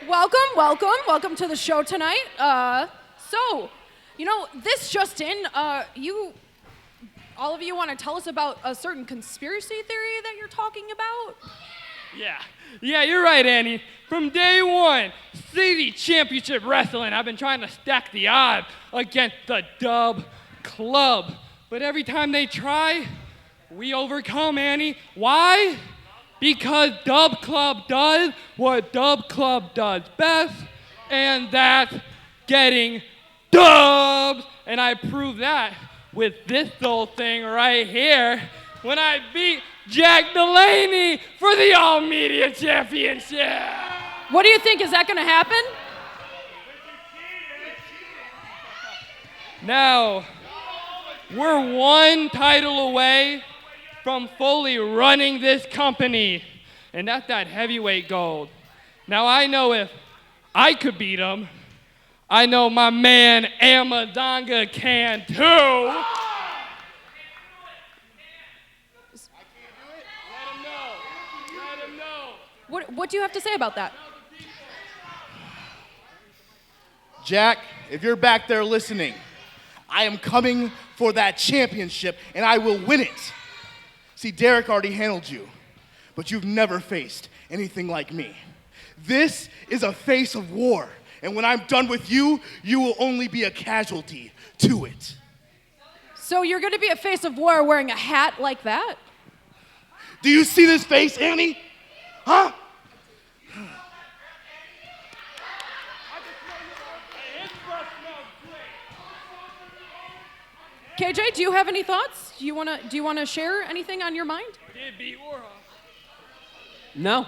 Welcome to the show tonight. This just in, all of you want to tell us about a certain conspiracy theory that you're talking about? Yeah, you're right, Annie. From day one, CCW Championship Wrestling, I've been trying to stack the odds against the Dub Club. But every time they try, we overcome, Annie. Why? Because Dub Club does what Dub Club does best, and that's getting dubs. And I prove that with this little thing right here when I beat Jack Delaney for the All Media Championship. What do you think? Is that going to happen? Now, we're one title away from fully running this company, and that's that heavyweight gold. Now, I know if I could beat him, I know my man Amazonga can too. I can't do it. Let him know. What do you have to say about that? Jack, if you're back there listening, I am coming for that championship, and I will win it. See, Derek already handled you, but you've never faced anything like me. This is a face of war, and when I'm done with you, you will only be a casualty to it. So you're going to be a face of war wearing a hat like that? Do you see this face, Annie? Huh? KJ, do you have any thoughts? Do you want to share anything on your mind? No.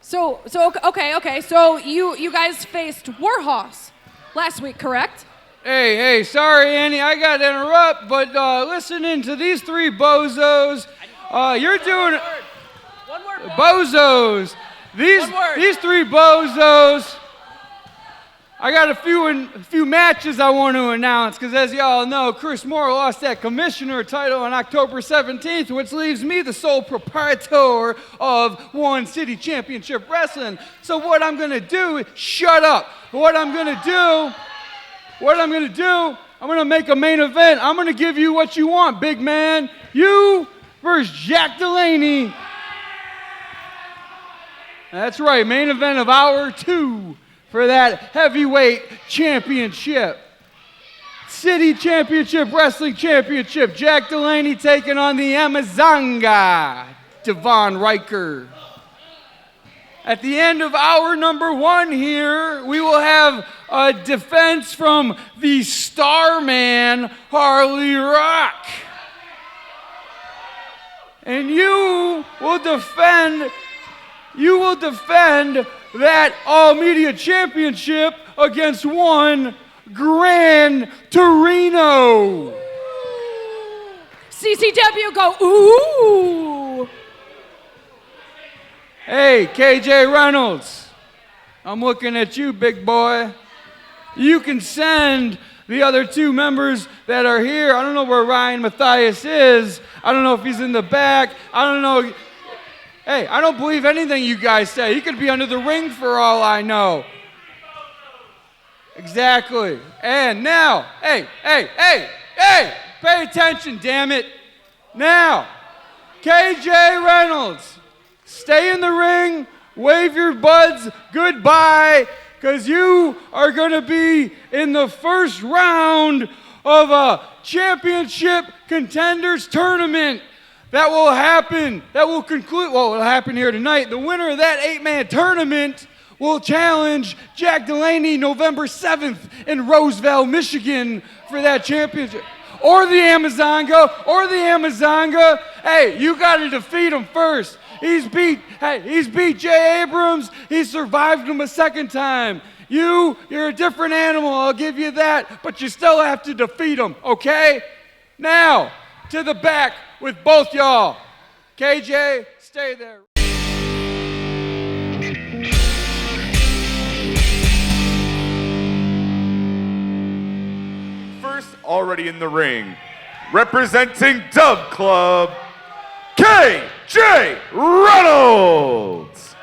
So okay. So you guys faced Warhorse last week, correct? Hey, sorry, Annie, I got to interrupt, but listening to these three bozos, you're doing... One word. Bozos. These three bozos... I got a few matches I want to announce, because as y'all know, Chris Moore lost that commissioner title on October 17th, which leaves me the sole proprietor of One City Championship Wrestling. So what I'm going to do is shut up. What I'm going to do, I'm going to make a main event. I'm going to give you what you want, big man. You versus Jack Delaney. That's right, main event of hour 2. For that heavyweight championship. City Championship Wrestling Championship. Jack Delaney taking on the Amazonga, Devon Ryker. At the end of hour number 1 here, we will have a defense from the Starman, Harley Rock. And you will defend that All Media Championship against one Gran Trueno. CCW go, ooh. Hey, KJ Reynolds, I'm looking at you, big boy. You can send the other 2 members that are here. I don't know where Ryan Matthias is. I don't know if he's in the back. I don't know. Hey, I don't believe anything you guys say. He could be under the ring for all I know. Exactly. And now, hey, pay attention, damn it. Now, KJ Reynolds, stay in the ring, wave your buds goodbye, because you are going to be in the first round of a championship contenders tournament. That will happen. That will conclude. Well, it'll happen here tonight. The winner of that 8-man tournament will challenge Jack Delaney November 7th in Roseville, Michigan for that championship. Or the Amazonga. Hey, you got to defeat him first. He's beat Jay Abrams. He survived him a second time. You're a different animal, I'll give you that, but you still have to defeat him, okay? Now, to the back with both y'all. KJ, stay there. First, already in the ring, representing Dub Club, KJ Reynolds.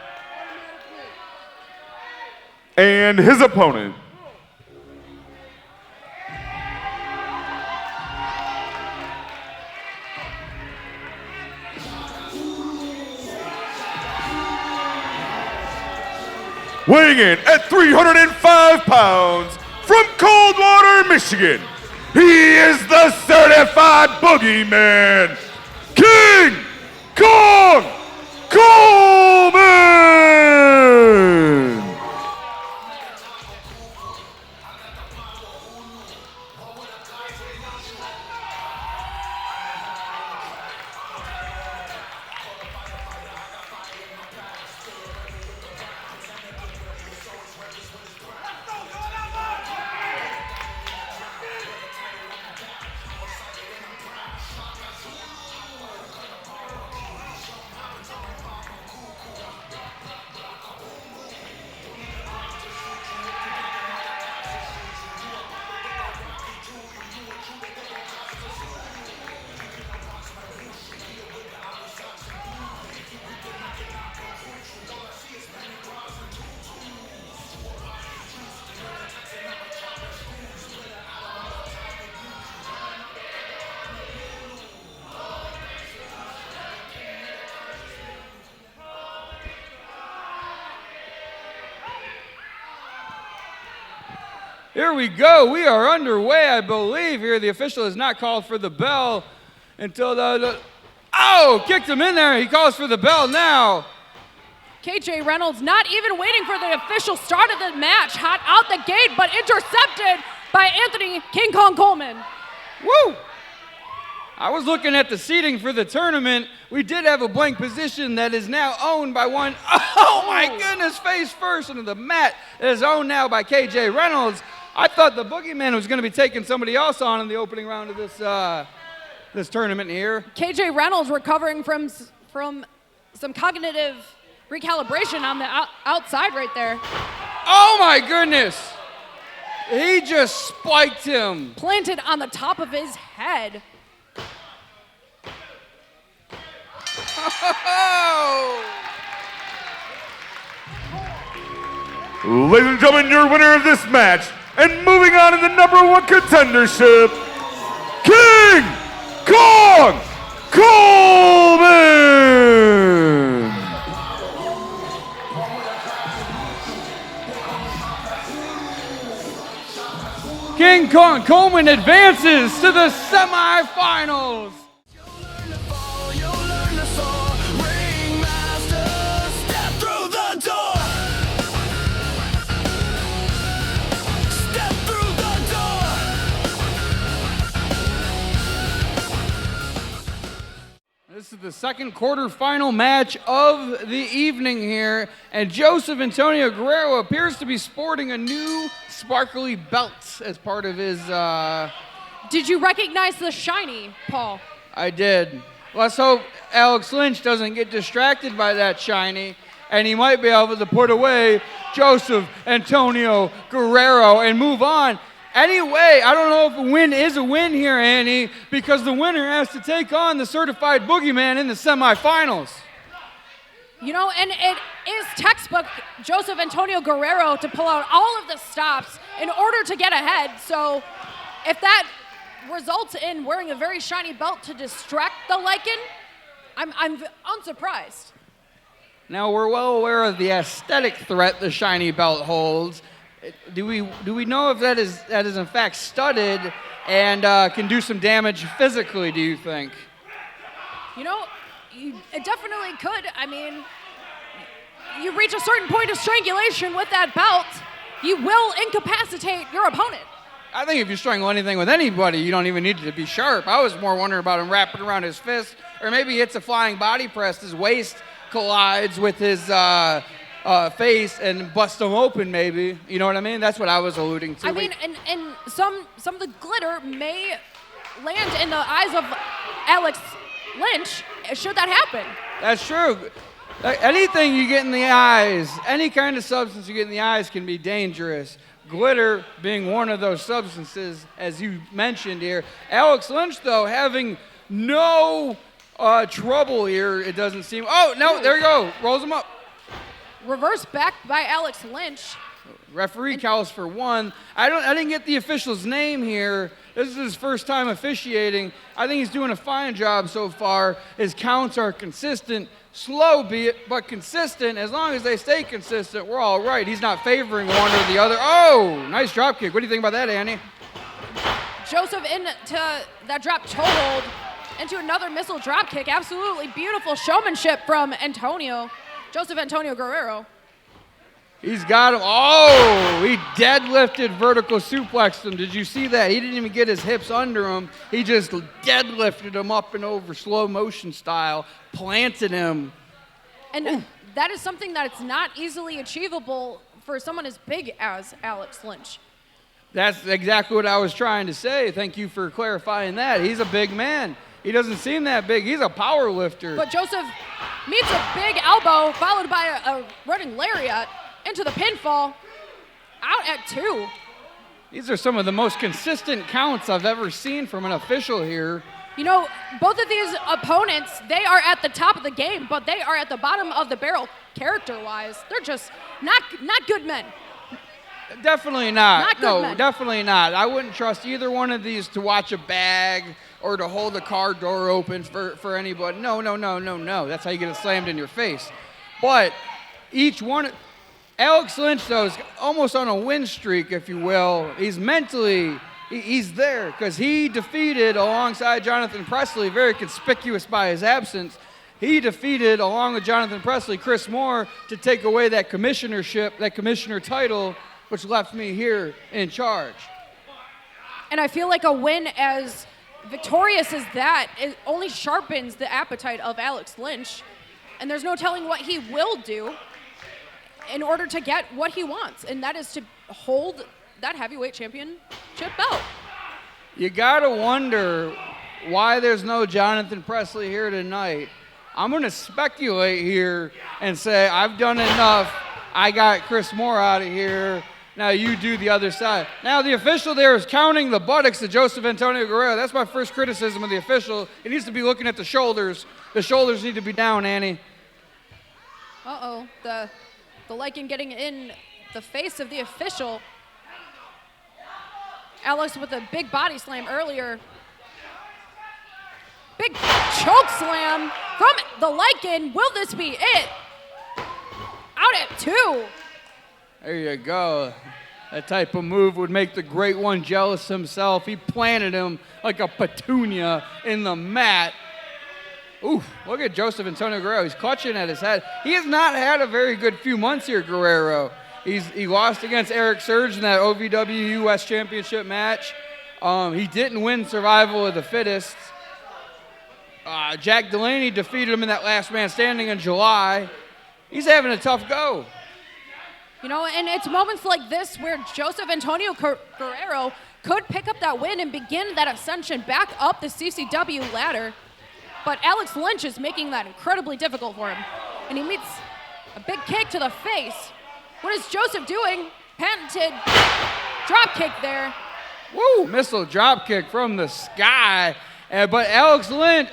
And his opponent, weighing in at 305 pounds from Coldwater, Michigan, he is the certified boogeyman, King Kong Coleman! Here we go. We are underway, I believe. Here, the official has not called for the bell until oh, kicked him in there. He calls for the bell now. KJ Reynolds not even waiting for the official start of the match. Hot out the gate, but intercepted by Anthony King Kong Coleman. Woo! I was looking at the seating for the tournament. We did have a blank position that is now owned by one. Oh my goodness, face first into the mat. It is owned now by KJ Reynolds. I thought the boogeyman was going to be taking somebody else on in the opening round of this tournament here. KJ Reynolds recovering from some cognitive recalibration on the outside right there. Oh my goodness! He just spiked him. Planted on the top of his head. ladies and gentlemen, your winner of this match, and moving on in the #1 contendership, King Kong Coleman! King Kong Coleman advances to the semifinals. This is the second quarterfinal match of the evening here, and Joseph Antonio Guerrero appears to be sporting a new sparkly belt as part of his, Did you recognize the shiny, Paul? I did. Let's hope Alex Lynch doesn't get distracted by that shiny, and he might be able to put away Joseph Antonio Guerrero and move on. Anyway, I don't know if a win is a win here, Annie, because the winner has to take on the certified boogeyman in the semifinals. You know, and it is textbook Joseph Antonio Guerrero to pull out all of the stops in order to get ahead. So if that results in wearing a very shiny belt to distract the Lycan, I'm unsurprised. Now, we're well aware of the aesthetic threat the shiny belt holds. Do we know if that is in fact studded and can do some damage physically, do you think? You know, it definitely could. I mean, you reach a certain point of strangulation with that belt, you will incapacitate your opponent. I think if you strangle anything with anybody, you don't even need it to be sharp. I was more wondering about him wrapping around his fist, or maybe it's a flying body press. His waist collides with his face and bust him open, maybe. You know what I mean? That's what I was alluding to. I mean, and some of the glitter may land in the eyes of Alex Lynch, should that happen. That's true. Anything you get in the eyes, any kind of substance you get in the eyes can be dangerous. Glitter being one of those substances, as you mentioned here. Alex Lynch, though, having no trouble here, it doesn't seem. Oh, no, there you go. Rolls him up. Reverse back by Alex Lynch. Referee calls for 1. I didn't get the official's name here. This is his first time officiating. I think he's doing a fine job so far. His counts are consistent, slow be it, but consistent. As long as they stay consistent, we're all right. He's not favoring one or the other. Oh, nice drop kick. What do you think about that, Annie? Joseph into that drop toe hold, into another missile drop kick. Absolutely beautiful showmanship from Joseph Antonio Guerrero. He's got him. Oh, he deadlifted, vertical suplexed him. Did you see that? He didn't even get his hips under him. He just deadlifted him up and over, slow motion style, planted him. And that is something that's not easily achievable for someone as big as Alex Lynch. That's exactly what I was trying to say. Thank you for clarifying that. He's a big man. He doesn't seem that big. He's a power lifter. But Joseph meets a big elbow followed by a running lariat into the pinfall, out at 2. These are some of the most consistent counts I've ever seen from an official here. You know, both of these opponents, they are at the top of the game, but they are at the bottom of the barrel character-wise. They're just not good men. Definitely not. Not good men. Definitely not. I wouldn't trust either one of these to watch a bag or to hold a car door open for anybody. No. That's how you get it slammed in your face. But each one... Alex Lynch, though, is almost on a win streak, if you will. He's mentally, he's there because he defeated, alongside Jonathan Presley, very conspicuous by his absence, he defeated, along with Jonathan Presley, Chris Moore to take away that commissionership, that commissioner title, which left me here in charge. And I feel like a win as victorious as that, it only sharpens the appetite of Alex Lynch. And there's no telling what he will do in order to get what he wants, and that is to hold that heavyweight championship belt. You gotta wonder why there's no Jonathan Presley here tonight. I'm gonna speculate here and say I've done enough. I got Chris Moore out of here. Now you do the other side. Now the official there is counting the buttocks of Joseph Antonio Guerrero. That's my first criticism of the official. He needs to be looking at the shoulders. The shoulders need to be down, Annie. Uh-oh, the lichen getting in the face of the official. Alex with a big body slam earlier. Big choke slam from the lichen. Will this be it? Out at 2. There you go. That type of move would make the Great One jealous himself. He planted him like a petunia in the mat. Ooh, look at Joseph Antonio Guerrero. He's clutching at his head. He has not had a very good few months here, Guerrero. He lost against Eric Surge in that OVW US Championship match. He didn't win Survival of the Fittest. Jack Delaney defeated him in that last man standing in July. He's having a tough go. You know, and it's moments like this where Joseph Antonio Guerrero could pick up that win and begin that ascension back up the CCW ladder. But Alex Lynch is making that incredibly difficult for him. And he meets a big kick to the face. What is Joseph doing? Patented drop kick there. Woo! Missile drop kick from the sky. But Alex Lynch,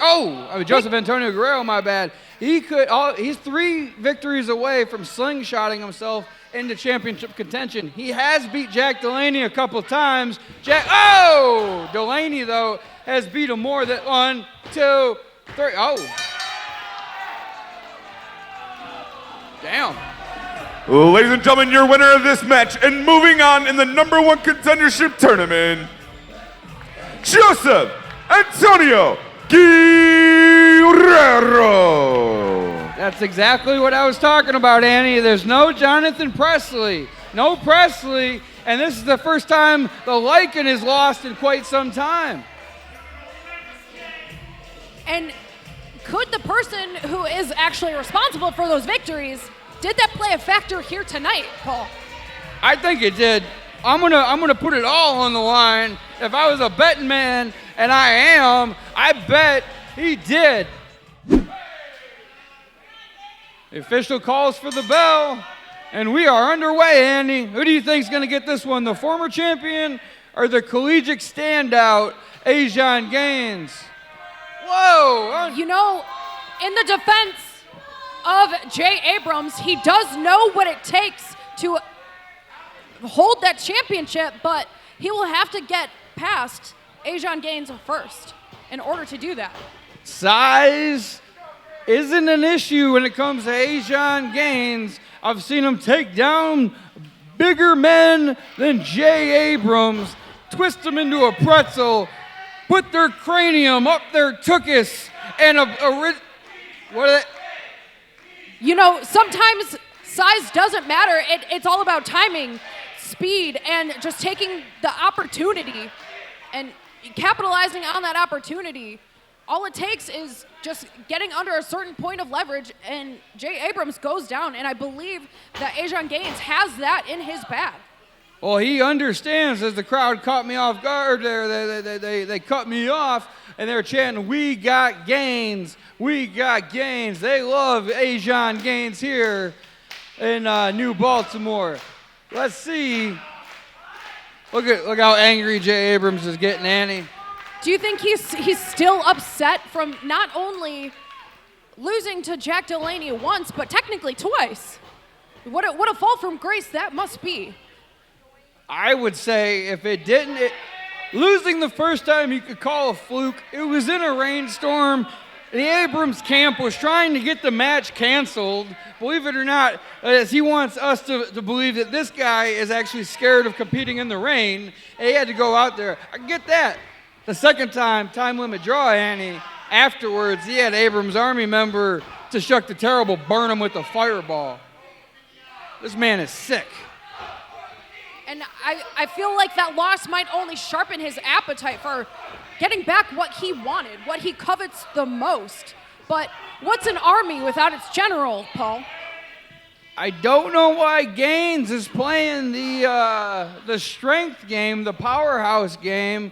Joseph Antonio Guerrero, my bad. He's 3 victories away from slingshotting himself into championship contention. He has beat Jack Delaney a couple times. Delaney, though, has beat him more than 1, 2, 3. Oh. Damn. Ladies and gentlemen, your winner of this match and moving on in the #1 contendership tournament, Joseph Antonio Guerrero. That's exactly what I was talking about, Annie. There's no Jonathan Presley. No Presley. And this is the first time the lichen is lost in quite some time. And could the person who is actually responsible for those victories, did that play a factor here tonight, Paul? I think it did. I'm gonna put it all on the line. If I was a betting man, and I am, I bet he did. The official calls for the bell, and we are underway, Andy. Who do you think is going to get this one, the former champion or the collegiate standout, Asian Gaines? Whoa! You know, in the defense of Jay Abrams, he does know what it takes to hold that championship, but he will have to get past Ajon Gaines first in order to do that. Size isn't an issue when it comes to Ajon Gaines. I've seen him take down bigger men than Jay Abrams, twist them into a pretzel, put their cranium up their tuchus, and what are they? You know, sometimes size doesn't matter. It's all about timing, speed, and just taking the opportunity and capitalizing on that opportunity. All it takes is just getting under a certain point of leverage, and Jay Abrams goes down, and I believe that Ajon Gaines has that in his bag. Well, he understands, as the crowd caught me off guard there. They cut me off, and they were chanting, "We got Gaines, we got Gaines." They love Ajon Gaines here in New Baltimore. Let's see. Look how angry Jay Abrams is getting, Annie. Do you think he's still upset from not only losing to Jack Delaney once, but technically twice? What a fall from grace that must be. I would say if it didn't, losing the first time you could call a fluke. It was in a rainstorm. The Abrams camp was trying to get the match canceled. Believe it or not, as he wants us to believe that this guy is actually scared of competing in the rain, and he had to go out there. I get that. The second time limit draw, Annie, afterwards, he had Abrams' Army member Tashuk the Terrible burn him with a fireball. This man is sick. And I feel like that loss might only sharpen his appetite for getting back what he wanted, what he covets the most. But what's an army without its general, Paul? I don't know why Gaines is playing the strength game, the powerhouse game.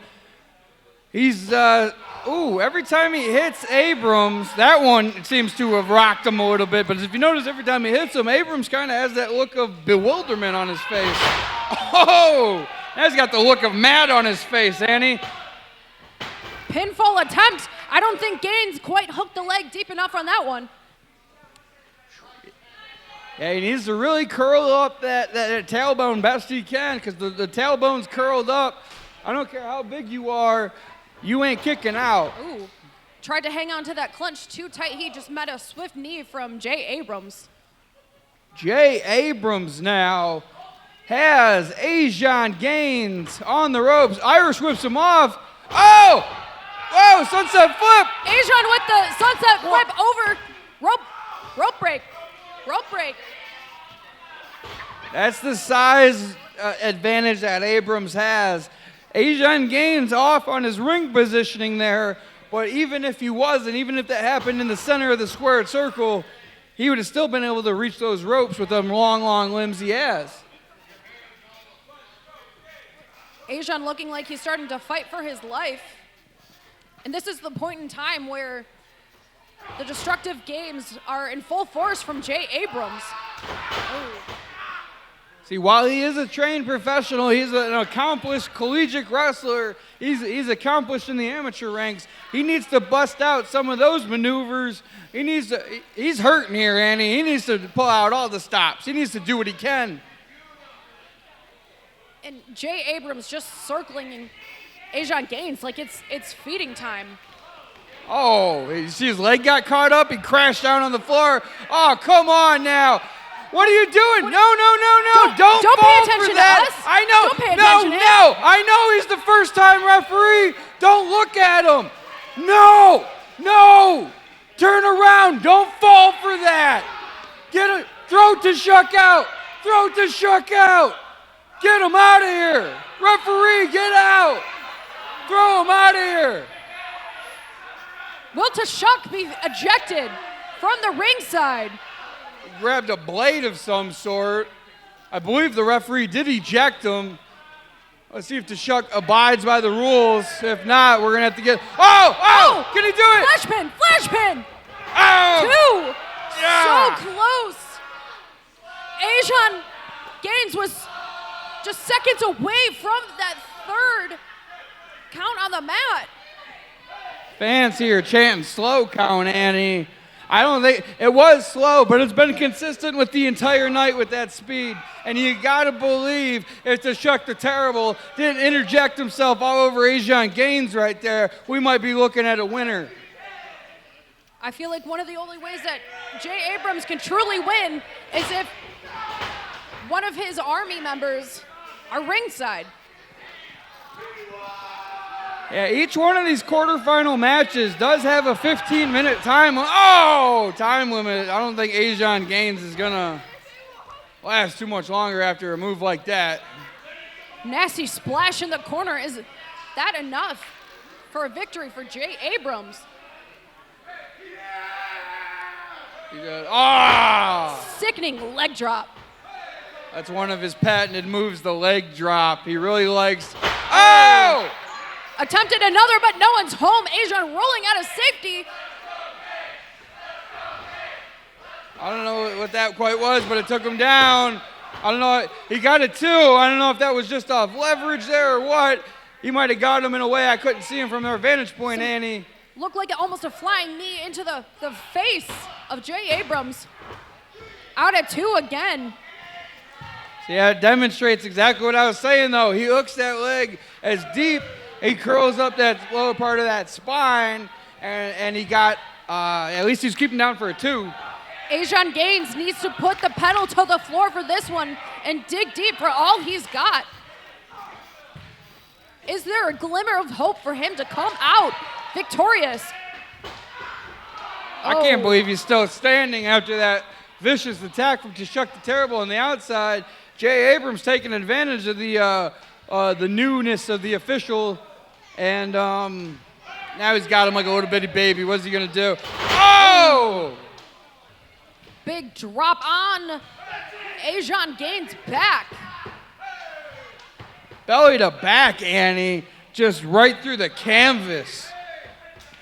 He's, every time he hits Abrams, that one seems to have rocked him a little bit, but if you notice, every time he hits him, Abrams kind of has that look of bewilderment on his face. Oh, now he's got the look of mad on his face, Annie. Pinfall attempt. I don't think Gaines quite hooked the leg deep enough on that one. Yeah, he needs to really curl up that tailbone best he can, because the tailbone's curled up. I don't care how big you are, you ain't kicking out. Ooh, tried to hang on to that clinch too tight. He just met a swift knee from Jay Abrams. Jay Abrams now has Ajon Gaines on the ropes. Irish whips him off. Oh! Whoa, sunset flip! Ajon with the sunset flip over rope break. That's the size advantage that Abrams has. Ajon Gaines off on his ring positioning there, but even if he wasn't, even if that happened in the center of the squared circle, he would have still been able to reach those ropes with them long limbs he has. Ajon looking like he's starting to fight for his life. And this is the point in time where the destructive games are in full force from Jay Abrams. Ooh. See, while he is a trained professional, he's an accomplished collegiate wrestler, he's accomplished in the amateur ranks, he needs to bust out some of those maneuvers. He's hurting here, Annie. He needs to pull out all the stops. He needs to do what he can. And Jay Abrams just circling Ajon Gaines like it's feeding time. Oh, you see his leg got caught up? He crashed down on the floor. Oh, come on now. What are you doing? No. Don't pay fall attention for that. to us. I know. Don't pay attention to him. No. I know he's the first-time referee. Don't look at him. No. Turn around. Don't fall for that. Throw Tashuk out. Get him out of here. Referee, get out. Throw him out of here. Will Tashuk be ejected from the ringside? Grabbed a blade of some sort. I believe the referee did eject him. Let's see if Tashuk abides by the rules. If not, we're going to have to get... Oh! Can he do it? Flash pin! Oh! 2! Yeah. So close! Ajon Gaines was just seconds away from that third count on the mat. Fans here chanting slow count, Annie. I don't think it was slow, but it's been consistent with the entire night with that speed. And you gotta believe if the Chuck the Terrible didn't interject himself all over Asian Gaines right there, we might be looking at a winner. I feel like one of the only ways that Jay Abrams can truly win is if one of his army members are ringside. Yeah, each one of these quarterfinal matches does have a 15-minute time limit. I don't think Asian Gaines is gonna last too much longer after a move like that. Nasty splash in the corner. Is that enough for a victory for Jay Abrams? Sickening leg drop. That's one of his patented moves, the leg drop. He really likes. Oh! Attempted another, but no one's home. Asian rolling out of safety. I don't know what that quite was, but it took him down. I don't know. He got it too. I don't know if that was just off leverage there or what. He might have got him in a way I couldn't see him from their vantage point, Annie. Looked like almost a flying knee into the face of Jay Abrams. Out at 2 again. Yeah, it demonstrates exactly what I was saying, though. He hooks that leg as deep. He curls up that lower part of that spine, and he got, at least he's keeping down for a 2. Asian Gaines needs to put the pedal to the floor for this one and dig deep for all he's got. Is there a glimmer of hope for him to come out victorious? I can't believe he's still standing after that vicious attack from Chuck the Terrible on the outside. Jay Abrams taking advantage of the newness of the official, and now he's got him like a little bitty baby. What's he gonna do? Oh! Big drop on Asian Gaines' back. Belly to back, Annie, just right through the canvas.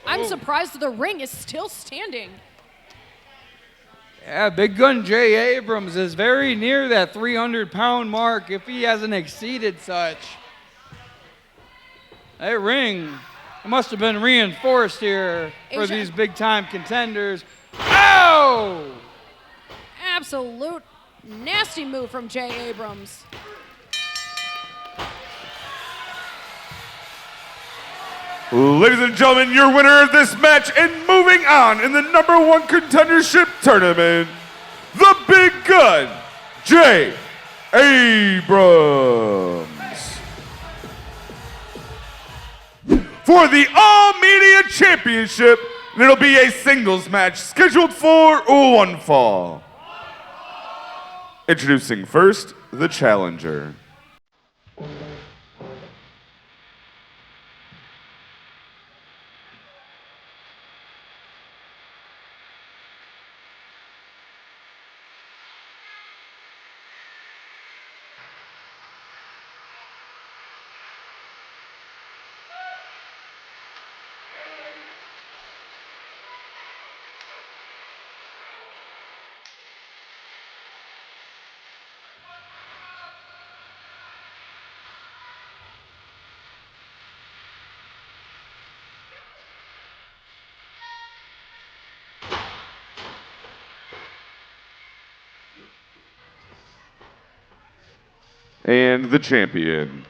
I'm surprised the ring is still standing. Yeah, Big Gun Jay Abrams is very near that 300-pound mark if he hasn't exceeded such. That ring must have been reinforced here for these big-time contenders. Oh! Absolute nasty move from Jay Abrams. Ladies and gentlemen, your winner of this match and moving on in the #1 contendership tournament, the Big Gun, Jay Abrams. For the All Media Championship, it'll be a singles match scheduled for 1 fall. Introducing first, the challenger. And the champion.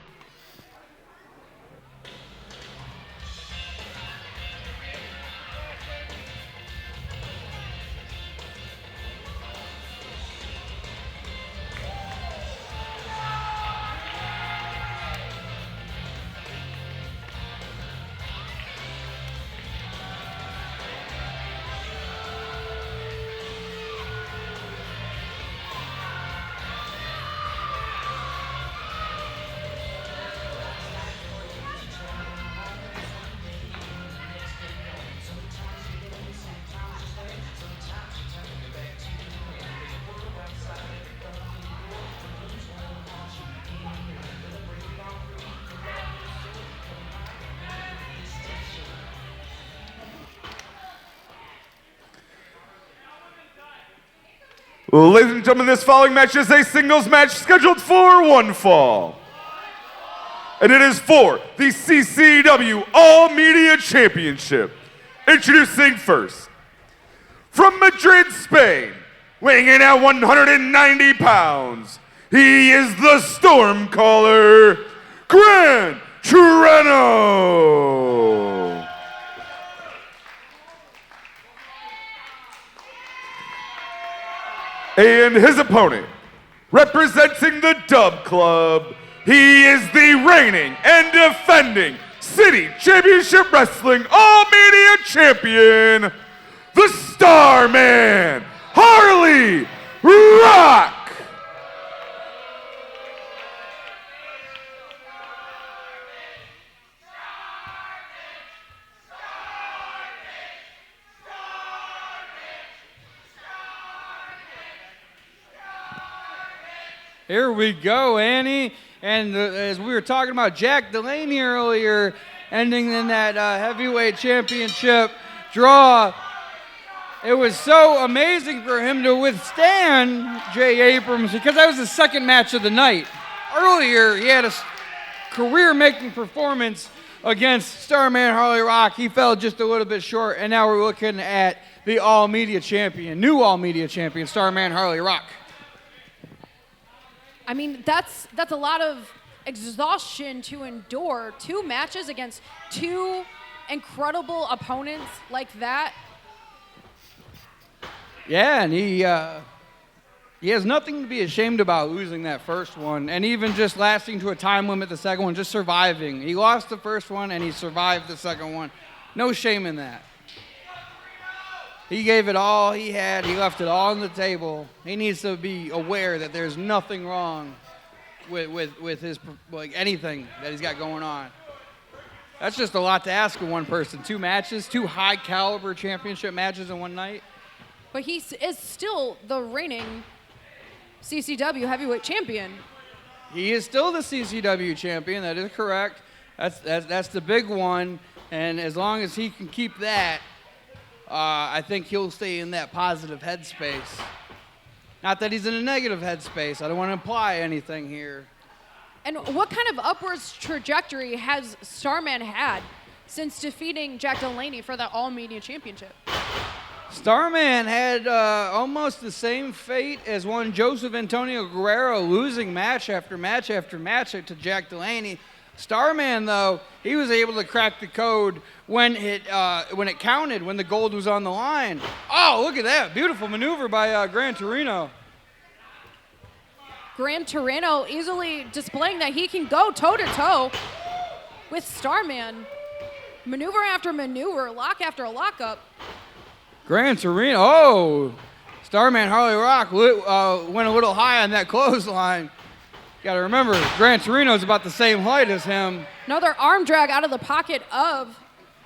Ladies and gentlemen, this following match is a singles match scheduled for 1 fall. And it is for the CCW All Media Championship. Introducing first, from from Madrid, Spain, weighing in at 190 pounds, he is the Storm Caller, Gran Trueno. And his opponent, representing the Dub Club, he is the reigning and defending City Championship Wrestling All Media Champion, the Starman, Harley Rock. Here we go, Annie. And as we were talking about Jack Delaney earlier, ending in that heavyweight championship draw, it was so amazing for him to withstand Jay Abrams because that was the second match of the night. Earlier, he had a career-making performance against Starman Harley Rock. He fell just a little bit short, and now we're looking at the All Media Champion, new All Media Champion, Starman Harley Rock. I mean, that's a lot of exhaustion to endure. 2 matches against 2 incredible opponents like that. Yeah, and he has nothing to be ashamed about losing that first one, and even just lasting to a time limit the second one, just surviving. He lost the first one, and he survived the second one. No shame in that. He gave it all he had. He left it all on the table. He needs to be aware that there's nothing wrong with his, like, anything that he's got going on. That's just a lot to ask of one person. 2 matches, 2 high-caliber championship matches in one night. But he is still the reigning CCW heavyweight champion. He is still the CCW champion. That is correct. That's the big one. And as long as he can keep that, I think he'll stay in that positive headspace. Not that he's in a negative headspace. I don't want to imply anything here. And what kind of upwards trajectory has Starman had since defeating Jack Delaney for that All Media Championship? Starman had almost the same fate as one Joseph Antonio Guerrero, losing match after match after match to Jack Delaney. Starman, though, he was able to crack the code when it counted, when the gold was on the line. Oh, look at that. Beautiful maneuver by Gran Trueno. Gran Trueno easily displaying that he can go toe-to-toe with Starman. Maneuver after maneuver, lock after lockup. Gran Trueno, oh, Starman Harley Rock went a little high on that clothesline. Got to remember, Gran Torino's about the same height as him. Another arm drag out of the pocket of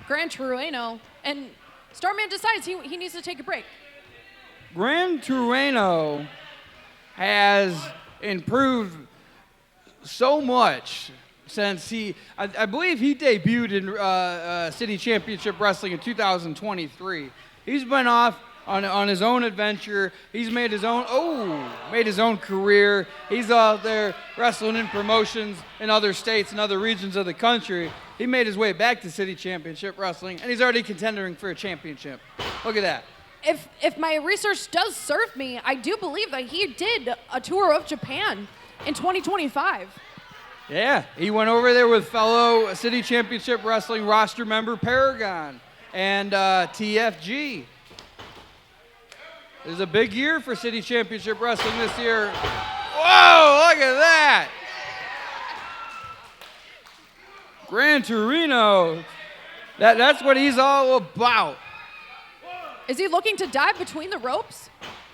Gran Trueno, and Starman decides he needs to take a break. Gran Trueno has improved so much since I believe he debuted in City Championship Wrestling in 2023. He's been off on his own adventure. He's made his own career. He's out there wrestling in promotions in other states and other regions of the country. He made his way back to City Championship Wrestling, and he's already contending for a championship. Look at that. If my research does serve me, I do believe that he did a tour of Japan in 2025. Yeah, he went over there with fellow City Championship Wrestling roster member Paragon and TFG. It was a big year for City Championship Wrestling this year. Whoa, look at that. Gran Torino, that's what he's all about. Is he looking to dive between the ropes?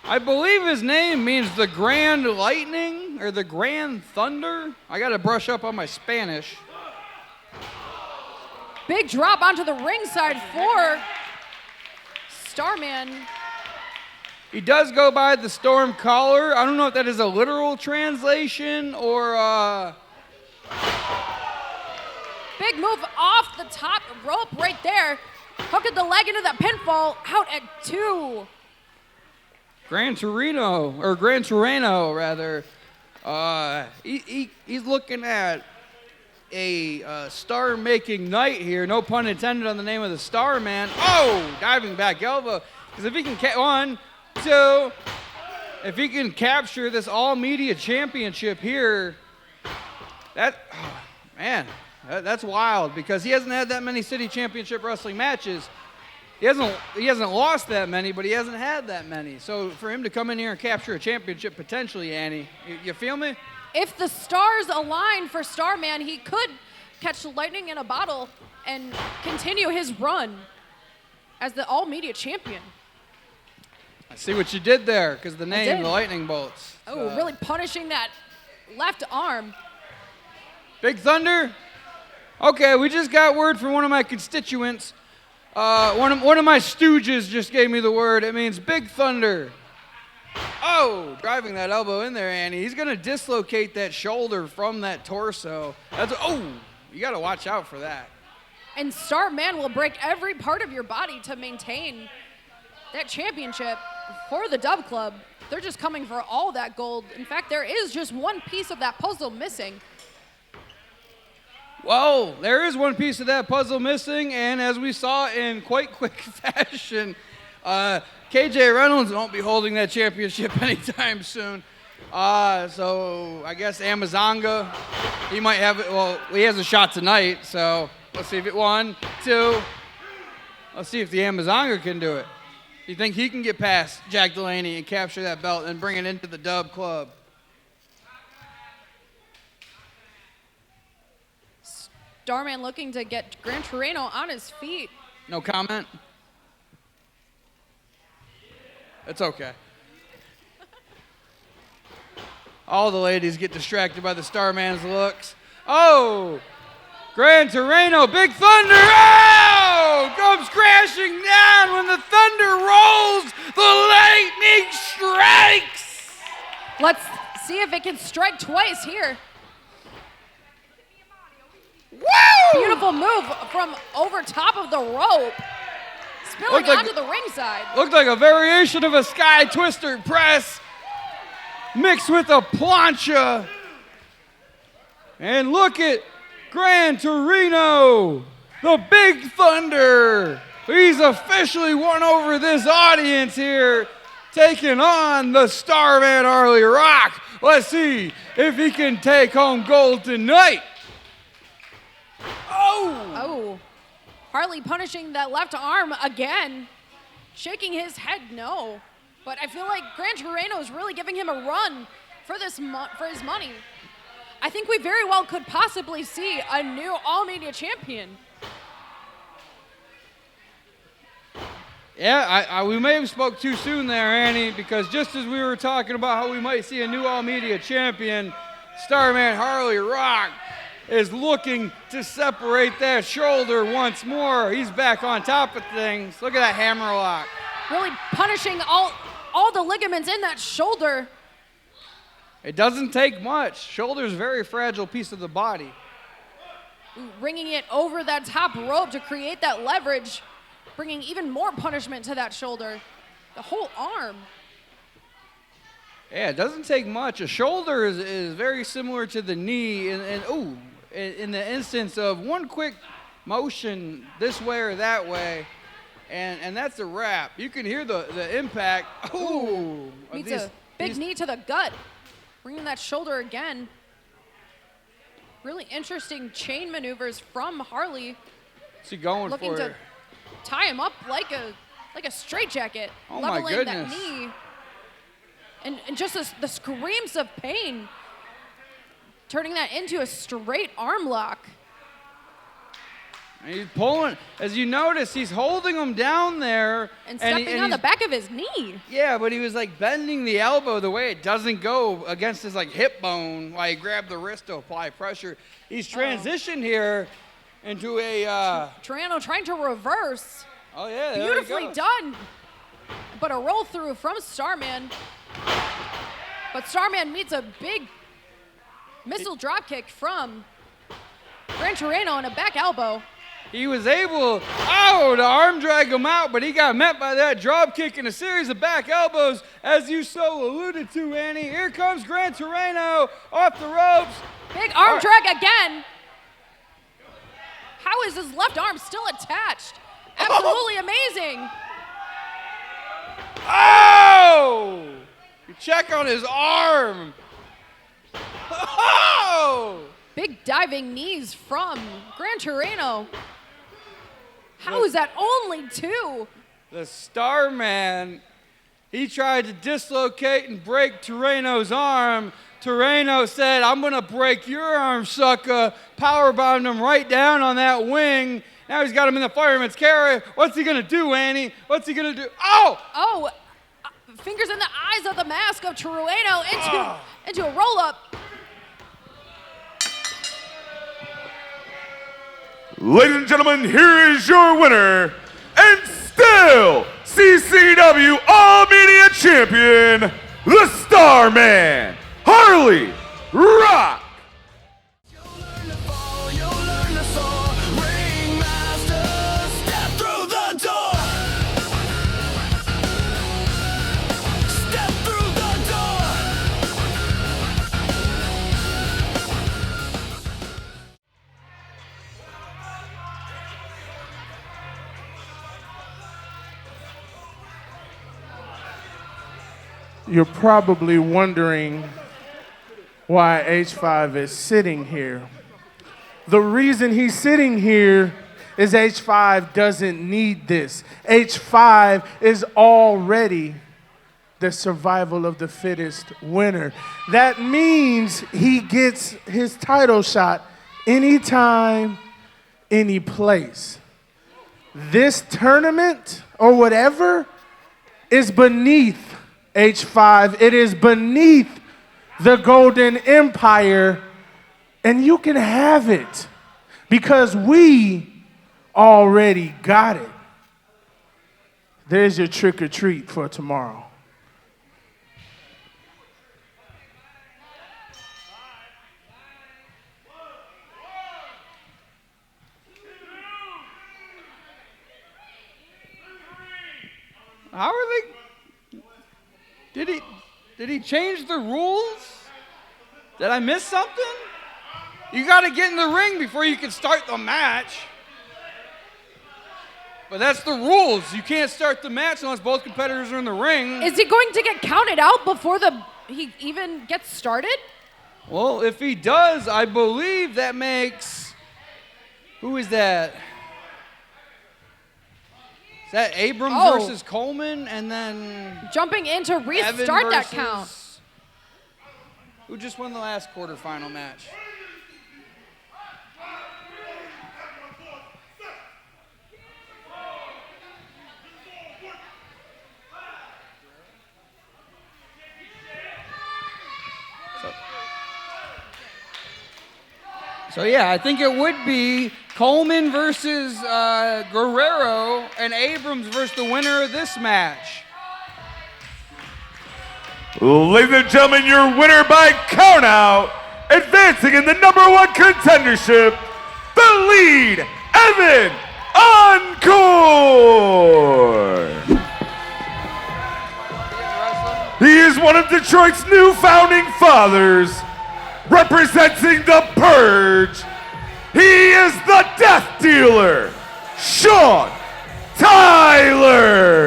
I believe his name means the Grand Lightning or the Grand Thunder. I got to brush up on my Spanish. Big drop onto the ringside for Starman. He does go by the Storm Caller. I don't know if that is a literal translation or Big move off the top rope right there. Hooking the leg into that pinfall, out at 2. Gran Trueno, rather. He's looking at a star-making night here. No pun intended on the name of the Starman. Oh, diving back elbow. Because if he can, 1, 2, if he can capture this All Media Championship here, that's wild, because he hasn't had that many city championship wrestling matches. He hasn't lost that many, but he hasn't had that many. So for him to come in here and capture a championship potentially, Annie, you feel me? If the stars align for Starman, he could catch lightning in a bottle and continue his run as the All Media Champion. I see what you did there, because the name, the lightning bolts. Oh, really punishing that left arm. Big Thunder? Okay, we just got word from one of my constituents. One of my stooges just gave me the word. It means Big Thunder. Oh, driving that elbow in there, Annie. He's going to dislocate that shoulder from that torso. You got to watch out for that. And Starman will break every part of your body to maintain that championship for the Dub Club. They're just coming for all that gold. In fact, there is just one piece of that puzzle missing. Well, there is one piece of that puzzle missing, and as we saw in quite quick fashion, KJ Reynolds won't be holding that championship anytime soon. So I guess Amazonga, he might have it. Well, he has a shot tonight, so let's see if it 1, 2. Let's see if the Amazonga can do it. You think he can get past Jack Delaney and capture that belt and bring it into the Dub Club? Starman looking to get Gran Trueno on his feet. No comment? It's okay. All the ladies get distracted by the Starman's looks. Oh! Gran Trueno, Big Thunder! Oh! Comes crashing down when the thunder rolls. The lightning strikes! Let's see if it can strike twice here. Woo! Beautiful move from over top of the rope. Spilling onto the ringside. Looked like a variation of a sky twister press mixed with a plancha. And look at Gran Torino, the Big Thunder. He's officially won over this audience here, taking on the Starman Harley Rock. Let's see if he can take home gold tonight. Oh. Harley punishing that left arm again. Shaking his head no. But I feel like Gran Trueno is really giving him a run for his money. I think we very well could possibly see a new All Media Champion. Yeah, we may have spoke too soon there, Annie, because just as we were talking about how we might see a new All Media Champion, Starman Harley Rock is looking to separate that shoulder once more. He's back on top of things. Look at that hammerlock. Really punishing all the ligaments in that shoulder. It doesn't take much. Shoulder's a very fragile piece of the body. Ringing it over that top rope to create that leverage, bringing even more punishment to that shoulder. The whole arm. Yeah, it doesn't take much. A shoulder is very similar to the knee, in the instance of one quick motion this way or that way, and that's a wrap. You can hear the impact. Ooh. Needs a big knee to the gut. Bringing that shoulder again. Really interesting chain maneuvers from Harley. What's he going looking for? Looking to tie him up like a straitjacket. Oh my leveling goodness. that knee. And just the screams of pain. Turning that into a straight arm lock. And he's pulling, as you notice, he's holding him down there. And stepping on the back of his knee. Yeah, but he was like bending the elbow the way it doesn't go against his like hip bone while he grabbed the wrist to apply pressure. He's transitioned here into a... Trueno trying to reverse. Oh yeah, there beautifully done. But a roll through from Starman. But Starman meets a big missile dropkick from Gran Trueno and a back elbow. He was able, to arm drag him out, but he got met by that drop kick and a series of back elbows, as you so alluded to, Annie. Here comes Gran Torino off the ropes. Big arm drag again. How is his left arm still attached? Absolutely amazing. Oh! You check on his arm. Oh! Big diving knees from Gran Trueno. How is that only 2? The Starman, he tried to dislocate and break Trueno's arm. Trueno said, I'm going to break your arm, sucker. Powerbombed him right down on that wing. Now he's got him in the fireman's carry. What's he going to do, Annie? What's he going to do? Oh! Oh, fingers in the eyes of the mask of Trueno into a roll-up. Ladies and gentlemen, here is your winner, and still CCW All Media Champion, the Starman, Harley Rock. You're probably wondering why H5 is sitting here. The reason he's sitting here is H5 doesn't need this. H5 is already the survival of the fittest winner. That means he gets his title shot anytime, any place. This tournament or whatever is beneath H5. It is beneath the Golden Empire, and you can have it because we already got it. There's your trick or treat for tomorrow. How are they? Did he change the rules? Did I miss something? You got to get in the ring before you can start the match. But that's the rules. You can't start the match unless both competitors are in the ring. Is he going to get counted out before he even gets started? Well, if he does, I believe that makes... Who is that? Is that Abrams versus Coleman, and then jumping in to restart that count? Who just won the last quarterfinal match? So yeah, I think it would be Coleman versus Guerrero and Abrams versus the winner of this match. Ladies and gentlemen, your winner by countout, advancing in the #1 contendership, the lead, Evan Encore. He is one of Detroit's new founding fathers, representing the Purge. He is the Death Dealer, Sean Tyler.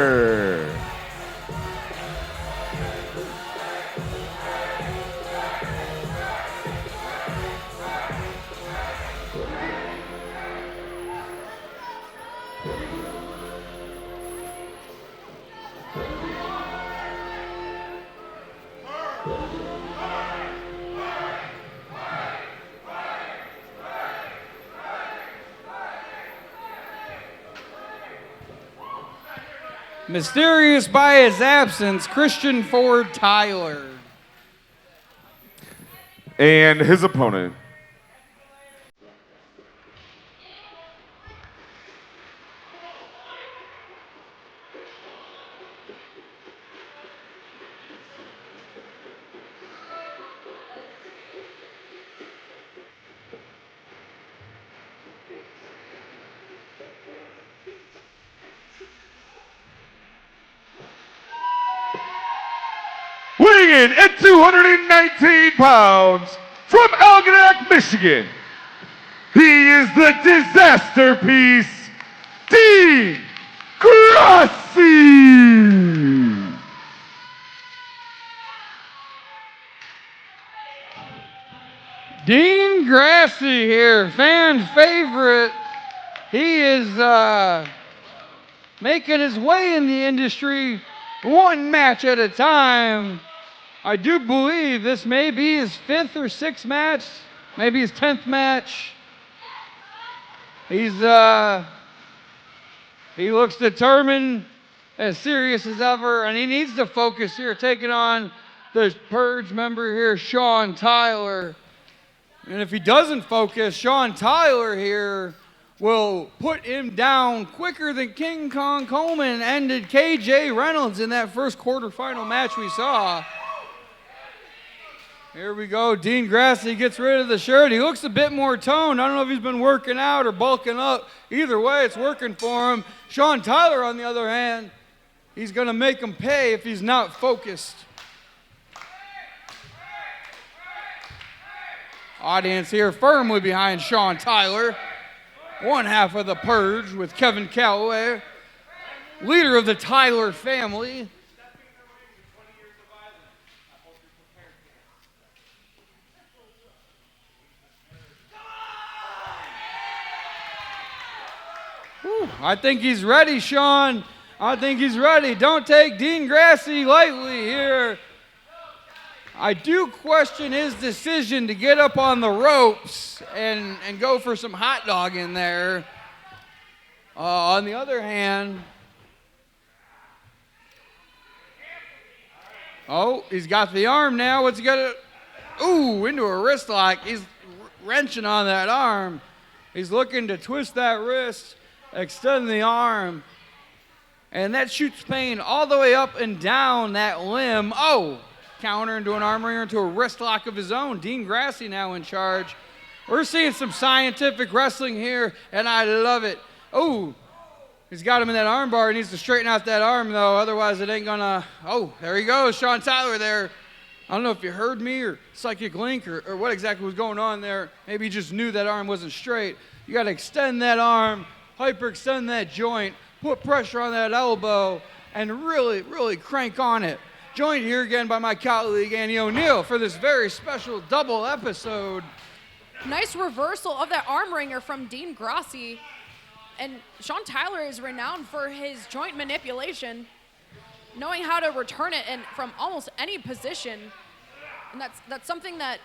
Mysterious by his absence, Christian Ford Tyler. And his opponent. Weighing in at 219 pounds from Algonac, Michigan, he is the disaster piece, Dean Grassi. Dean Grassi here, fan favorite. He is making his way in the industry one match at a time. I do believe this may be his 5th or 6th match, maybe his 10th match. He looks determined, as serious as ever, and he needs to focus here, taking on the Purge member here, Sean Tyler. And if he doesn't focus, Sean Tyler here will put him down quicker than King Kong Coleman ended KJ Reynolds in that first quarterfinal match we saw. Here we go. Dean Grassi gets rid of the shirt. He looks a bit more toned. I don't know if he's been working out or bulking up. Either way, it's working for him. Sean Tyler, on the other hand, he's going to make him pay if he's not focused. Audience here firmly behind Sean Tyler. One half of the Purge with Kevin Calloway, leader of the Tyler family. Whew, I think he's ready, Sean. I think he's ready. Don't take Dean Grassi lightly here. I do question his decision to get up on the ropes and go for some hot dog in there. On the other hand, oh, he's got the arm now. What's he got to, ooh, into a wrist lock. He's wrenching on that arm. He's looking to twist that wrist, extend the arm, and that shoots pain all the way up and down that limb. Oh! Counter into an arm wringer, into a wrist lock of his own. Dean Grassi now in charge. We're seeing some scientific wrestling here, and I love it. Oh, he's got him in that arm bar. He needs to straighten out that arm, though. Otherwise, it ain't gonna. Oh, there he goes, Sean Tyler there. I don't know if you heard me or Psychic Link or what exactly was going on there. Maybe you just knew that arm wasn't straight. You got to extend that arm, hyperextend that joint, put pressure on that elbow, and really, really crank on it. Joined here again by my colleague, Annie O'Neill, for this very special double episode. Nice reversal of that arm wringer from Dean Grassi. And Sean Tyler is renowned for his joint manipulation, knowing how to return it from almost any position. And that's something that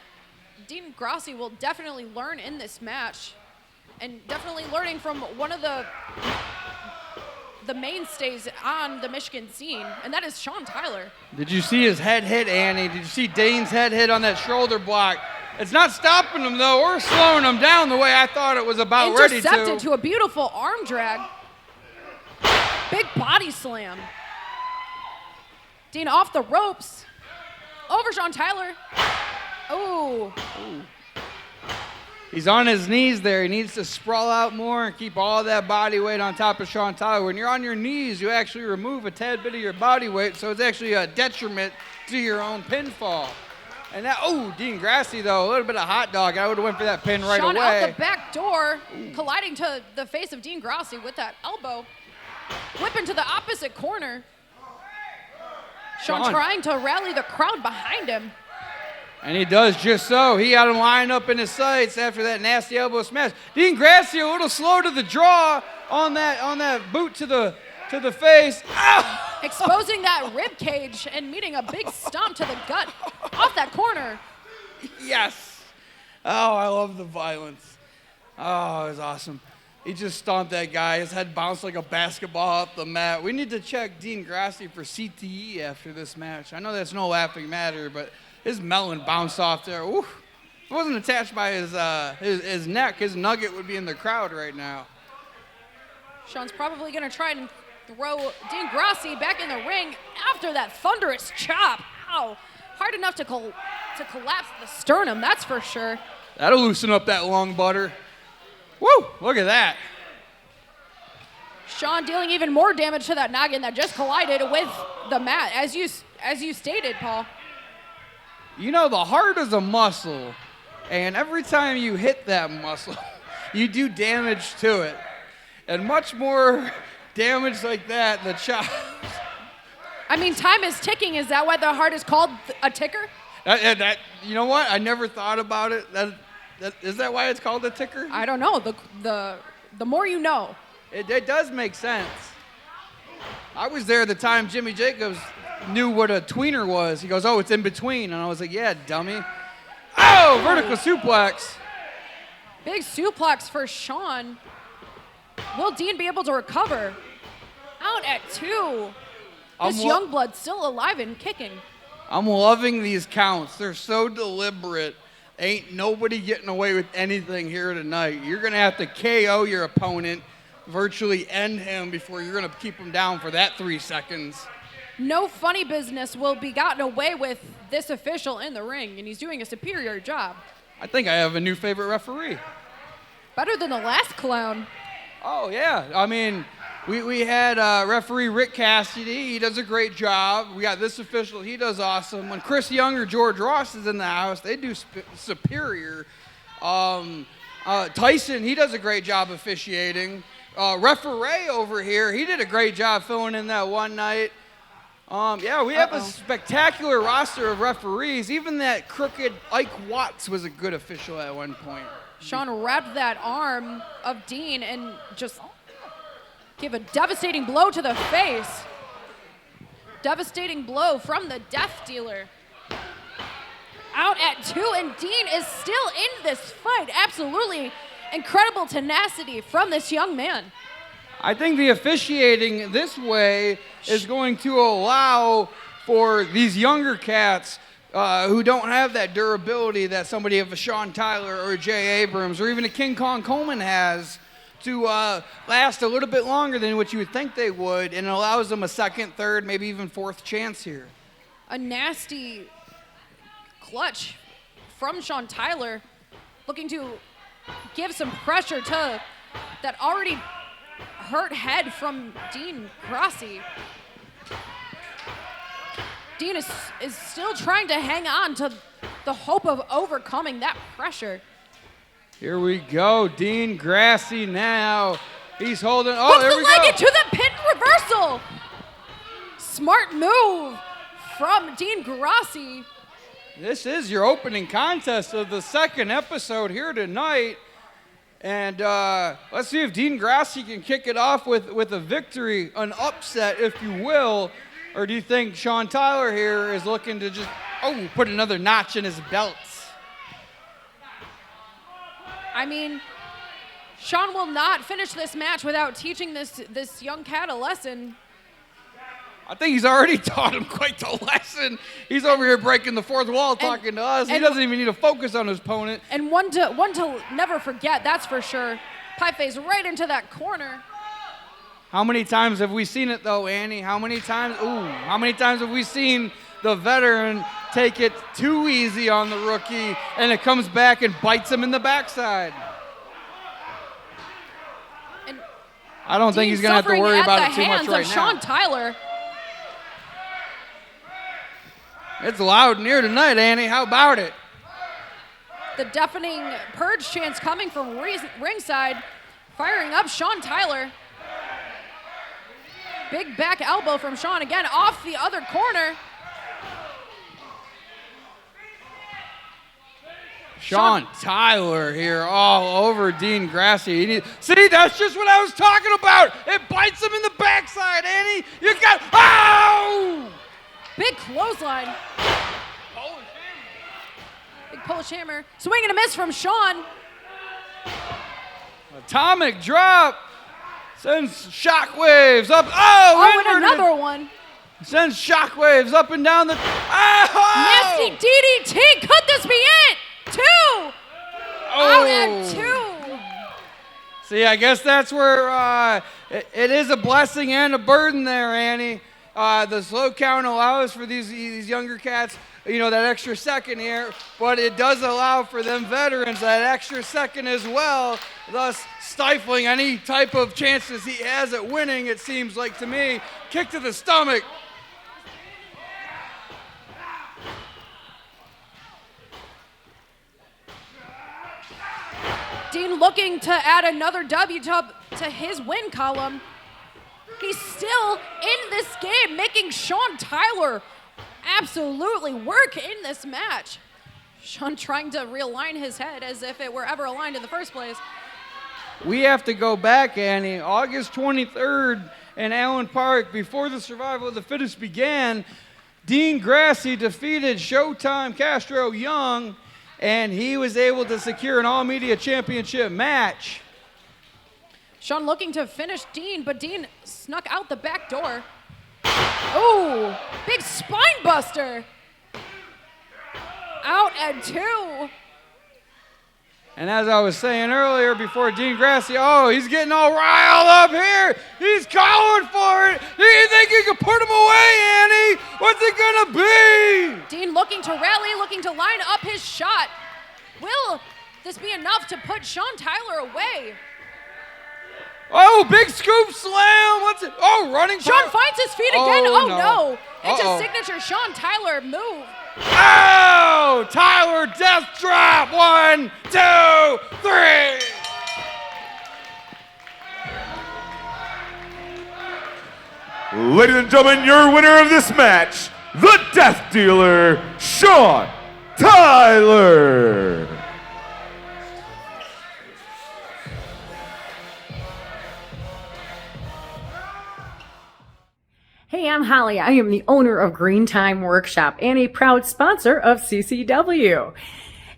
Dean Grassi will definitely learn in this match. And definitely learning from one of the mainstays on the Michigan scene, and that is Sean Tyler. Did you see his head hit, Annie? Did you see Dean's head hit on that shoulder block? It's not stopping him, though, or slowing him down the way I thought it was about ready to. Intercepted to a beautiful arm drag. Big body slam. Dean off the ropes. Over Sean Tyler. Oh. He's on his knees there. He needs to sprawl out more and keep all that body weight on top of Sean Tyler. When you're on your knees, you actually remove a tad bit of your body weight, so it's actually a detriment to your own pinfall. And that, oh, Dean Grassi, though, a little bit of hot dog. I would have went for that pin right Sean away. Out the back door, colliding to the face of Dean Grassi with that elbow. Whipping to the opposite corner. Sean trying to rally the crowd behind him. And he does just so. He had him lined up in his sights after that nasty elbow smash. Dean Grassi a little slow to the draw on that boot to the face. Ow! Exposing that rib cage and meeting a big stomp to the gut off that corner. Yes. Oh, I love the violence. Oh, it was awesome. He just stomped that guy. His head bounced like a basketball up the mat. We need to check Dean Grassi for CTE after this match. I know that's no laughing matter, but his melon bounced off there. Ooh. If it wasn't attached by his neck, his nugget would be in the crowd right now. Sean's probably going to try and throw Dean Grassi back in the ring after that thunderous chop. Ow. Hard enough to collapse the sternum, that's for sure. That'll loosen up that lung butter. Woo! Look at that. Sean dealing even more damage to that noggin that just collided with the mat, as you stated, Paul. You know, the heart is a muscle, and every time you hit that muscle, you do damage to it. And much more damage like that, the chops. I mean, time is ticking. Is that why the heart is called a ticker? You know what? I never thought about it. Is that why it's called a ticker? I don't know. The more you know. It does make sense. I was there the time Jimmy Jacobs knew what a tweener was. He goes, oh, it's in between. And I was like, yeah, dummy. Oh, vertical suplex. Big suplex for Sean. Will Dean be able to recover? Out at 2. This young blood still alive and kicking. I'm loving these counts. They're so deliberate. Ain't nobody getting away with anything here tonight. You're going to have to KO your opponent, virtually end him before you're going to keep him down for that 3 seconds. No funny business will be gotten away with this official in the ring, and he's doing a superior job. I think I have a new favorite referee. Better than the last clown. Oh, yeah. I mean, we had referee Rick Cassidy. He does a great job. We got this official. He does awesome. When Chris Young or George Ross is in the house, they do superior. Tyson, he does a great job officiating. Referee over here, he did a great job filling in that one night. Yeah, we have a spectacular roster of referees. Even that crooked Ike Watts was a good official at one point. Sean wrapped that arm of Dean and just gave a devastating blow to the face. Devastating blow from the Death Dealer. Out at 2, and Dean is still in this fight. Absolutely incredible tenacity from this young man. I think the officiating this way is going to allow for these younger cats who don't have that durability that somebody of a Sean Tyler or a Jay Abrams or even a King Kong Coleman has to last a little bit longer than what you would think they would, and it allows them a second, third, maybe even fourth chance here. A nasty clutch from Sean Tyler, looking to give some pressure to that already hurt head from Dean Grassi. Dean is still trying to hang on to the hope of overcoming that pressure. Here we go, Dean Grassi now. He's holding, Hooks there the we leg go. into the pin reversal. Smart move from Dean Grassi. This is your opening contest of the second episode here tonight. And let's see if Dean Grassi can kick it off with a victory, an upset, if you will. Or do you think Sean Tyler here is looking to just, put another notch in his belts? I mean, Sean will not finish this match without teaching this young cat a lesson. I think he's already taught him quite the lesson. He's over here breaking the fourth wall talking to us. He doesn't even need to focus on his opponent. And one to never forget, that's for sure. Pie face right into that corner. How many times have we seen it, though, Annie? How many times have we seen the veteran take it too easy on the rookie, and it comes back and bites him in the backside? And I don't think he's going to have to worry about it too much right now. Sean Tyler. It's loud in here tonight, Annie. How about it? The deafening purge chants coming from ringside, firing up Sean Tyler. Big back elbow from Sean again off the other corner. Sean Tyler here all over Dean Grassi. See, that's just what I was talking about. It bites him in the backside, Annie. You got, Big clothesline. Big Polish hammer. Swing and a miss from Sean. Atomic drop. Sends shockwaves up. And another one. Sends shockwaves up and down the. Nasty DDT. Could this be it? 2. Out at 2. See, I guess that's where it is a blessing and a burden there, Annie. The slow count allows for these younger cats, that extra second here, but it does allow for them veterans that extra second as well, thus stifling any type of chances he has at winning, it seems like to me. Kick to the stomach. Dean looking to add another W to his win column. He's still in this game, making Sean Tyler absolutely work in this match. Sean trying to realign his head as if it were ever aligned in the first place. We have to go back, Annie. August 23rd in Allen Park, before the survival of the fittest began, Dean Grassi defeated Showtime Castro Young, and he was able to secure an All Media Championship match. Sean looking to finish Dean, but Dean snuck out the back door. Oh, big spine buster. Out at 2. And as I was saying earlier, before Dean Grassi, oh, he's getting all riled up here. He's calling for it. Do you think you can put him away, Annie? What's it gonna be? Dean looking to rally, looking to line up his shot. Will this be enough to put Sean Tyler away? Oh, big scoop slam. What's it? Oh, running. Sean finds his feet again. Oh, no. Into Uh-oh. signature Sean Tyler move. Oh, Tyler death drop. 1, 2, 3. Ladies and gentlemen, your winner of this match, the Death Dealer, Sean Tyler. Hey, I'm Holly. I am the owner of Green Time Workshop and a proud sponsor of CCW.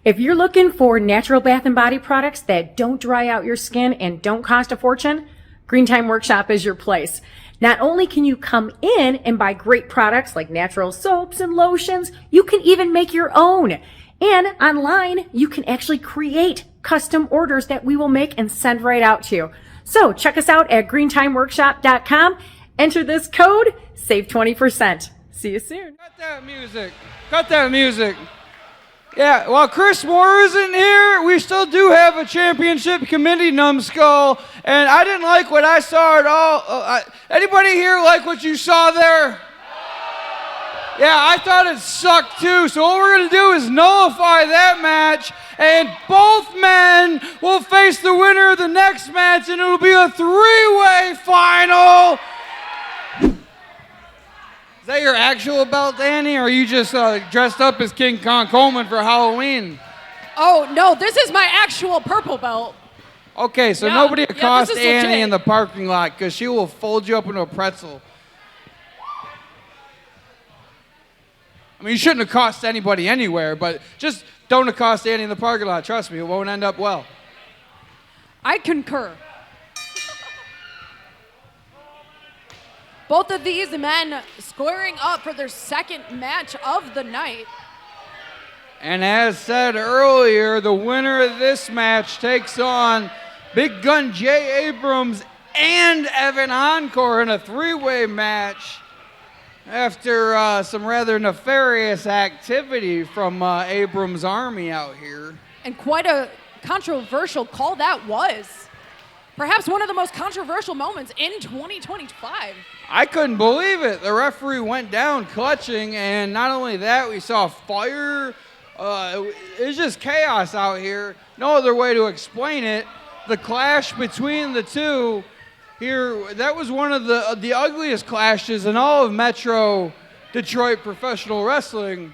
If you're looking for natural bath and body products that don't dry out your skin and don't cost a fortune, Green Time Workshop is your place. Not only can you come in and buy great products like natural soaps and lotions, you can even make your own. And online, you can actually create custom orders that we will make and send right out to you. So check us out at greentimeworkshop.com. Enter this code, save 20%. See you soon. Cut that music. Cut that music. Yeah, while Chris Moore isn't here, we still do have a championship committee, numbskull, and I didn't like what I saw at all. Anybody here like what you saw there? Yeah, I thought it sucked too, so what we're going to do is nullify that match, and both men will face the winner of the next match, and it'll be a 3-way final. Is that your actual belt, Danny, or are you just dressed up as King Kong Coleman for Halloween? Oh, no, this is my actual purple belt. Okay, so Yeah, nobody yeah, accost this is Annie legit. in the parking lot because she will fold you up into a pretzel. I mean, you shouldn't accost anybody anywhere, but just don't accost Annie in the parking lot. Trust me, it won't end up well. I concur. Both of these men squaring up for their second match of the night. And as said earlier, the winner of this match takes on Big Gun Jay Abrams and Evan Encore in a 3-way match after some rather nefarious activity from Abrams' army out here. And quite a controversial call that was. Perhaps one of the most controversial moments in 2025. I couldn't believe it. The referee went down clutching, and not only that, we saw fire. It was just chaos out here. No other way to explain it. The clash between the two here, that was one of the ugliest clashes in all of Metro Detroit professional wrestling.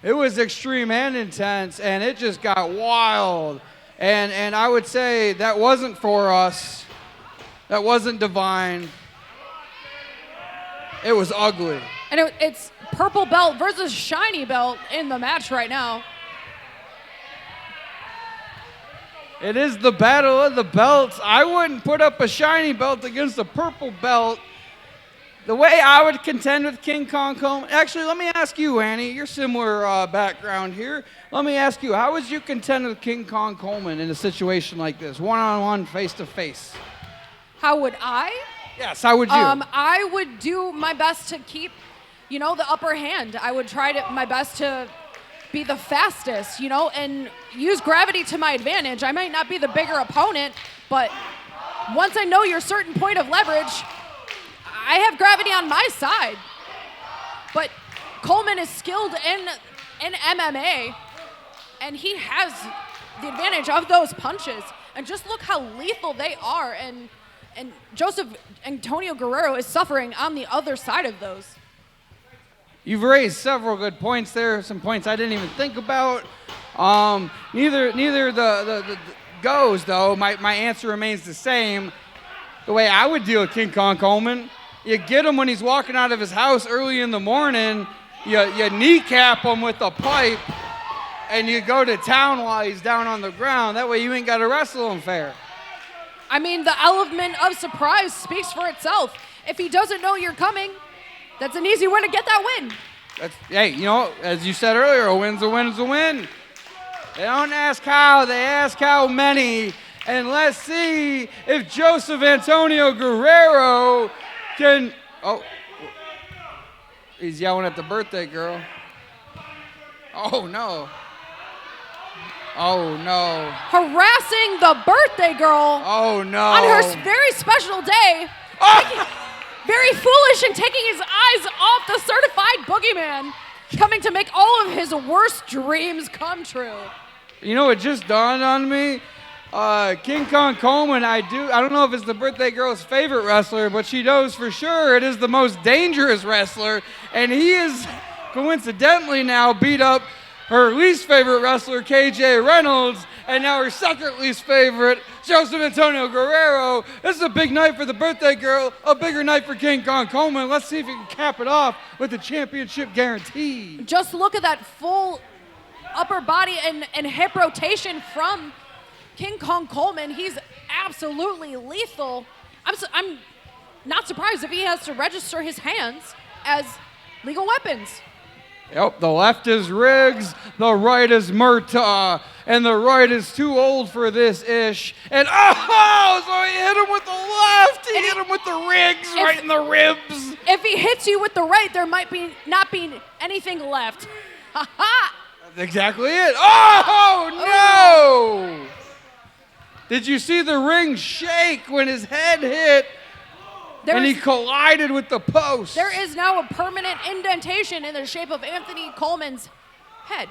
It was extreme and intense, and it just got wild. And I would say that wasn't for us. That wasn't divine. It was ugly. And it's purple belt versus shiny belt in the match right now. It is the battle of the belts. I wouldn't put up a shiny belt against a purple belt. The way I would contend with King Kong Coleman. Actually, let me ask you, Annie. Your similar background here. Let me ask you, how would you contend with King Kong Coleman in a situation like this, one-on-one, face-to-face? How would I? Yes, how would you? I would do my best to keep, the upper hand. I would try my best to be the fastest, and use gravity to my advantage. I might not be the bigger opponent, but once I know your certain point of leverage, I have gravity on my side. But Coleman is skilled in MMA, and he has the advantage of those punches. And just look how lethal they are, and Joseph Antonio Guerrero is suffering on the other side of those. You've raised several good points there, some points I didn't even think about. Neither the goes, though. My answer remains the same. The way I would deal with King Kong Coleman, you get him when he's walking out of his house early in the morning, you kneecap him with a pipe, and you go to town while he's down on the ground. That way you ain't got to wrestle him fair. I mean, the element of surprise speaks for itself. If he doesn't know you're coming, that's an easy way to get that win. Hey, you know, as you said earlier, a win's a win's a win. They don't ask how, they ask how many. And let's see if Joseph Antonio Guerrero can... Oh, he's yelling at the birthday girl. Oh, no. Oh, no. Harassing the birthday girl. Oh, no. On her very special day. Oh! Very foolish and taking his eyes off the certified boogeyman, coming to make all of his worst dreams come true. You know, it just dawned on me. King Kong Coleman, I don't know if it's the birthday girl's favorite wrestler, but she knows for sure it is the most dangerous wrestler, and he is coincidentally now beat up her least favorite wrestler, KJ Reynolds, and now her second least favorite, Joseph Antonio Guerrero. This is a big night for the birthday girl, a bigger night for King Kong Coleman. Let's see if he can cap it off with the championship guarantee. Just look at that full upper body and hip rotation from King Kong Coleman. He's absolutely lethal. I'm not surprised if he has to register his hands as legal weapons. Yep, the left is Riggs, the right is Murtaugh, and the right is too old for this ish. And oh, so he hit him with the left. He hit him with the Riggs right in the ribs. If he hits you with the right, there might not be anything left. Ha ha! That's exactly it. Oh, no! Did you see the ring shake when his head hit? And he collided with the post. There is now a permanent indentation in the shape of Anthony Coleman's head.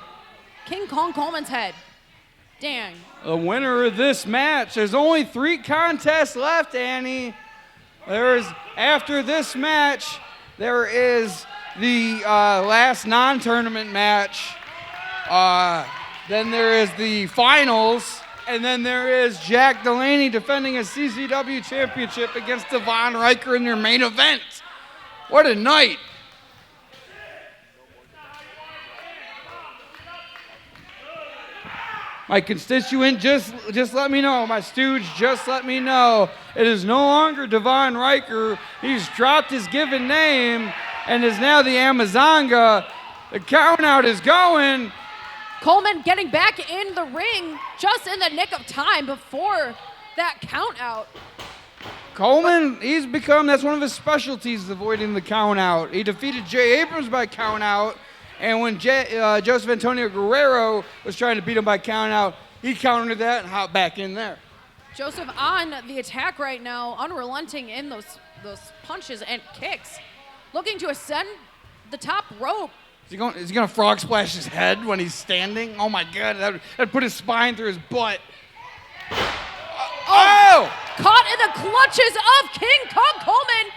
King Kong Coleman's head. Dang. The winner of this match. There's only 3 contests left, Annie. After this match, there is the last non-tournament match. Then there is the finals. And then there is Jack Delaney defending his CCW Championship against Devon Ryker in their main event. What a night. My constituent, just let me know. My stooge, just let me know. It is no longer Devon Ryker. He's dropped his given name and is now the Amazonga. The count out is going. Coleman getting back in the ring just in the nick of time before that count out. Coleman, that's one of his specialties, avoiding the count out. He defeated Jay Abrams by count out, and when Joseph Antonio Guerrero was trying to beat him by count out, he countered that and hopped back in there. Joseph on the attack right now, unrelenting in those punches and kicks, looking to ascend the top rope. Is he gonna frog splash his head when he's standing? Oh my God, that'd put his spine through his butt. Oh! Caught in the clutches of King Kong Coleman.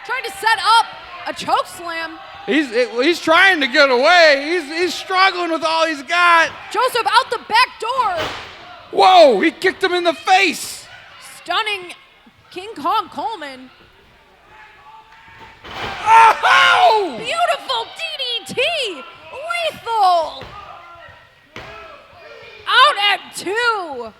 Trying to set up a choke slam. He's trying to get away. He's struggling with all he's got. Joseph out the back door. Whoa, he kicked him in the face. Stunning King Kong Coleman. Oh! Beautiful DDT! Lethal! Out at 2.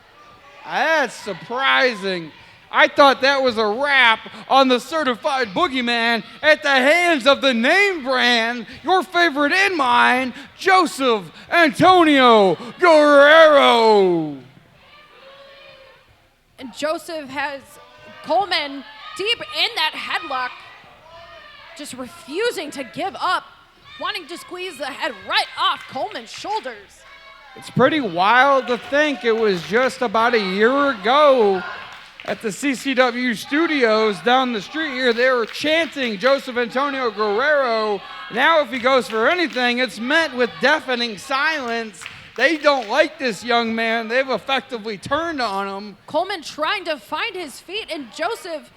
That's surprising. I thought that was a wrap on the certified boogeyman at the hands of the name brand, your favorite and mine, Joseph Antonio Guerrero. And Joseph has Coleman deep in that headlock, just refusing to give up, wanting to squeeze the head right off Coleman's shoulders. It's pretty wild to think it was just about a year ago at the CCW studios down the street here. They were chanting Joseph Antonio Guerrero. Now if he goes for anything, it's met with deafening silence. They don't like this young man. They've effectively turned on him. Coleman trying to find his feet and Joseph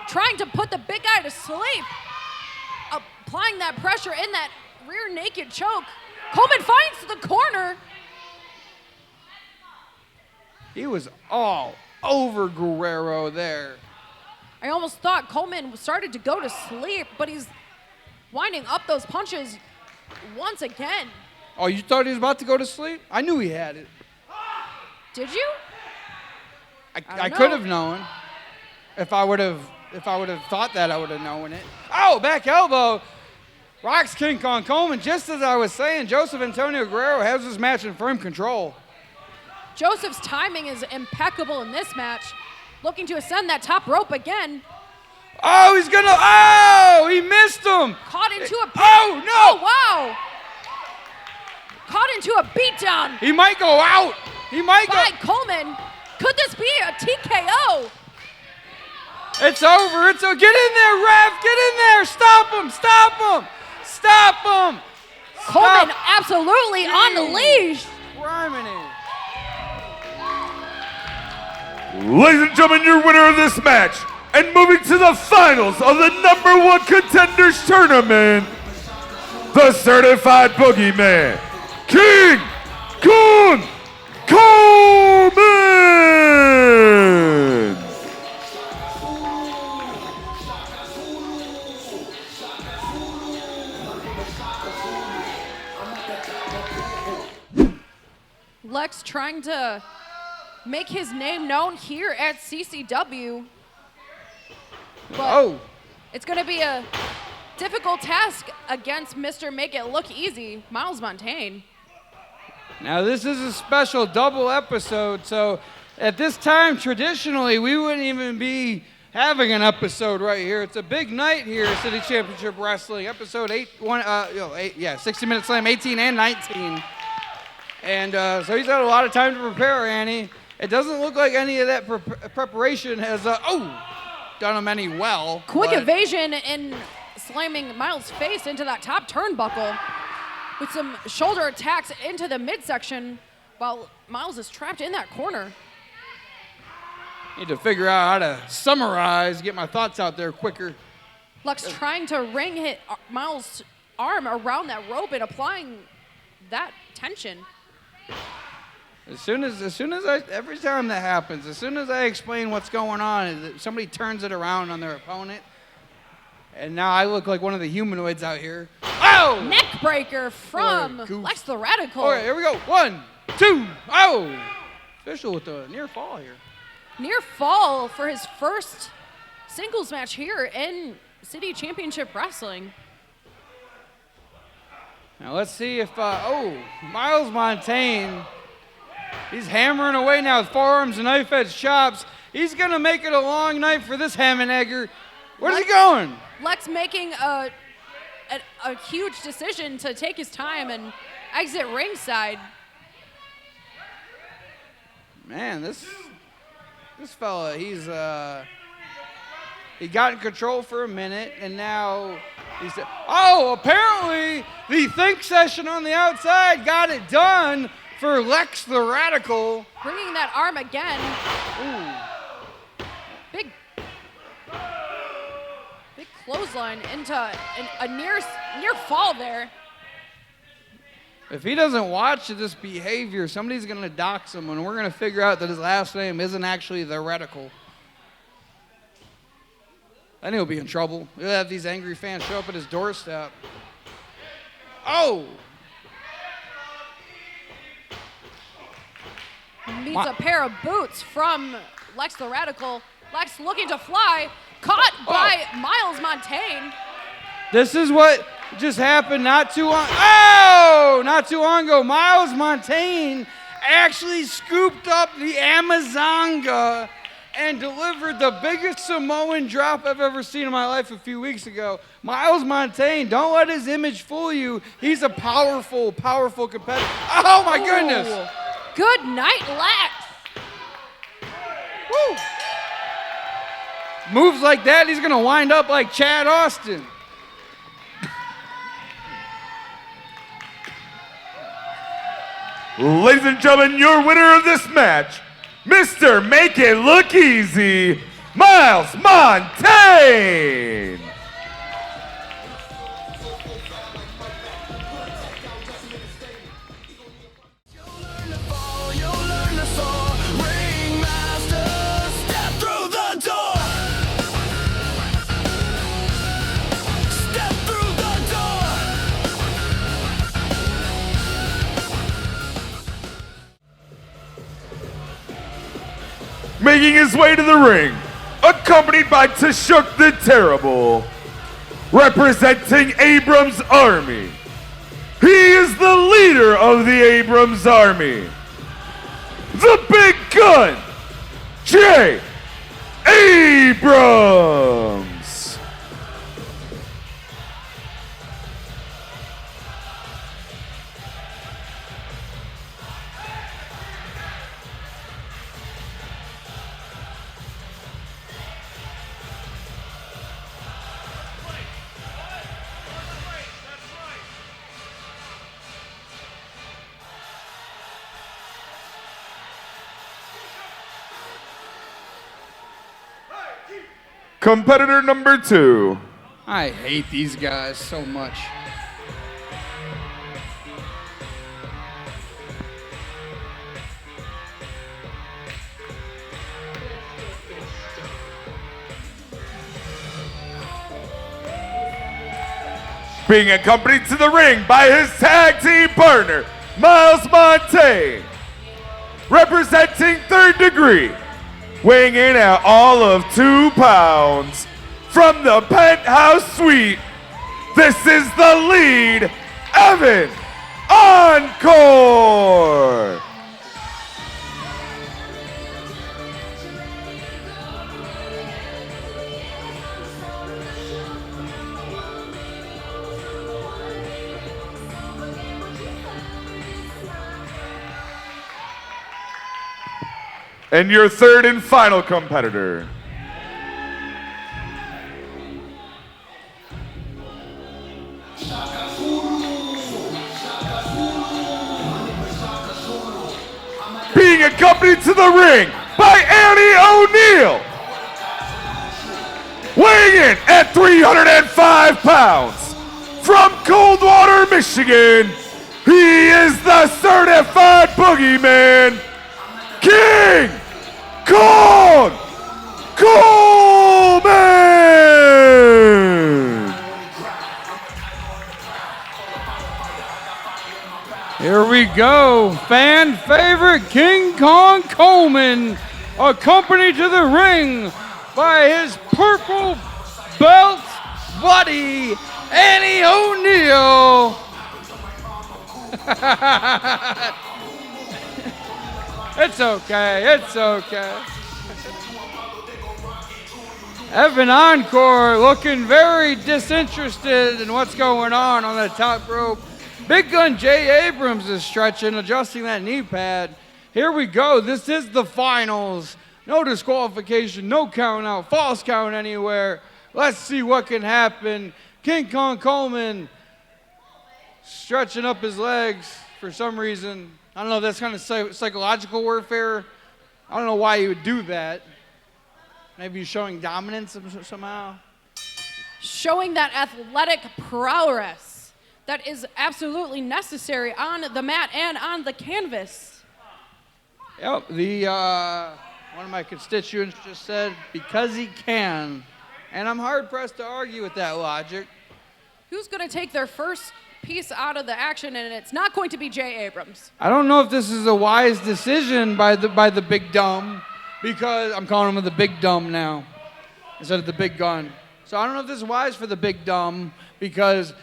trying to put the big guy to sleep. applying that pressure in that rear naked choke. Coleman finds the corner. He was all over Guerrero there. I almost thought Coleman started to go to sleep, but he's winding up those punches once again. Oh, you thought he was about to go to sleep? I knew he had it. Did you? I could have known. If I would have thought that, I would have known it. Oh, back elbow. Rocks kink on Coleman. Just as I was saying, Joseph Antonio Guerrero has this match in firm control. Joseph's timing is impeccable in this match. Looking to ascend that top rope again. Oh, he's gonna, oh, he missed him. Caught into a, oh, no. Oh, wow. Caught into a beatdown. He might go out. He might go. By Coleman. Could this be a TKO? It's over. It's over. Get in there, ref. Get in there. Stop him. Stop him. Stop him. Coleman absolutely on the leash. Criminy. Ladies and gentlemen, your winner of this match, and moving to the finals of the #1 Contenders Tournament, the Certified Boogeyman, King Kong Coleman! Lex trying to make his name known here at CCW. But it's going to be a difficult task against Mr. Make It Look Easy, Miles Montaigne. Now, this is a special double episode, so at this time, traditionally, we wouldn't even be having an episode right here. It's a big night here at City Championship Wrestling, episode 60 Minute Slam 18 and 19. And so he's had a lot of time to prepare, Annie. It doesn't look like any of that preparation has, done him any well. Quick evasion and slamming Miles' face into that top turnbuckle with some shoulder attacks into the midsection while Miles is trapped in that corner. Need to figure out how to summarize, get my thoughts out there quicker. Lex trying to hit Miles' arm around that rope and applying that tension. Every time that happens, as soon as I explain what's going on, somebody turns it around on their opponent. And now I look like one of the humanoids out here. Oh! Neck breaker from Lex the Radical. All right, here we go. 1, 2, oh! Official with a near fall here. Near fall for his first singles match here in City Championship Wrestling. Now let's see if, Miles Montaigne, he's hammering away now with forearms and knife edge chops. He's gonna make it a long night for this ham and egger. Where's he going? Lex making a huge decision to take his time and exit ringside. Man, this fella, he got in control for a minute, and now apparently the think session on the outside got it done for Lex the Radical. Bringing that arm again. Ooh. Big clothesline into a near fall there. If he doesn't watch this behavior, somebody's going to dox him, and we're going to figure out that his last name isn't actually the Radical. Then he'll be in trouble. He'll have these angry fans show up at his doorstep. Oh! Meets a pair of boots from Lex the Radical. Lex looking to fly, caught by Miles Montaigne. This is what just happened not too long ago. Miles Montaigne actually scooped up the Amazonga and delivered the biggest Samoan drop I've ever seen in my life a few weeks ago. Miles Montaigne, don't let his image fool you. He's a powerful, powerful competitor. Oh my goodness. Good night, Lex. Woo. Moves like that, he's gonna wind up like Chad Austin. Ladies and gentlemen, your winner of this match, Mr. Make It Look Easy, Miles Montaigne. making his way to the ring, accompanied by Tashuk the Terrible, representing Abrams' army. He is the leader of the Abrams army, the big gun, Jay Abrams. Competitor number 2. I hate these guys so much. Being accompanied to the ring by his tag team partner, Miles Montage, representing Third Degree, weighing in at all of 2 pounds. From the penthouse suite, this is the lead, Evan Encore. And your third and final competitor. Being accompanied to the ring by Annie O'Neal, weighing in at 305 pounds. From Coldwater, Michigan, he is the certified boogeyman, King Kong Coleman! Here we go, fan favorite King Kong Coleman, accompanied to the ring by his purple belt buddy, Annie O'Neal. It's okay, it's okay. Evan Encore looking very disinterested in what's going on the top rope. Big gun Jay Abrams is stretching, adjusting that knee pad. Here we go, this is the finals. No disqualification, no count out, false count anywhere. Let's see what can happen. King Kong Coleman stretching up his legs for some reason. I don't know, that's kind of psychological warfare. I don't know why he would do that. Maybe he's showing dominance somehow. Showing that athletic prowess that is absolutely necessary on the mat and on the canvas. Yep, one of my constituents just said, because he can. And I'm hard pressed to argue with that logic. Who's going to take their first piece out of the action, and it's not going to be Jay Abrams. I don't know if this is a wise decision by the big dumb, because I'm calling him the big dumb now instead of the big gun. So I don't know if this is wise for the big dumb, because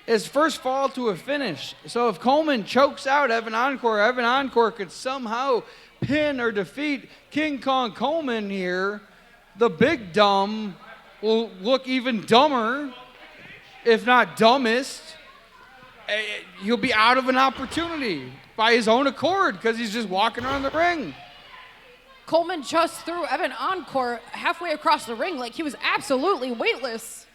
his first fall to a finish. So if Coleman chokes out Evan Encore could somehow pin or defeat King Kong Coleman here. The big dumb will look even dumber, if not dumbest. He'll be out of an opportunity by his own accord because he's just walking around the ring. Coleman just threw Evan Encore halfway across the ring like he was absolutely weightless.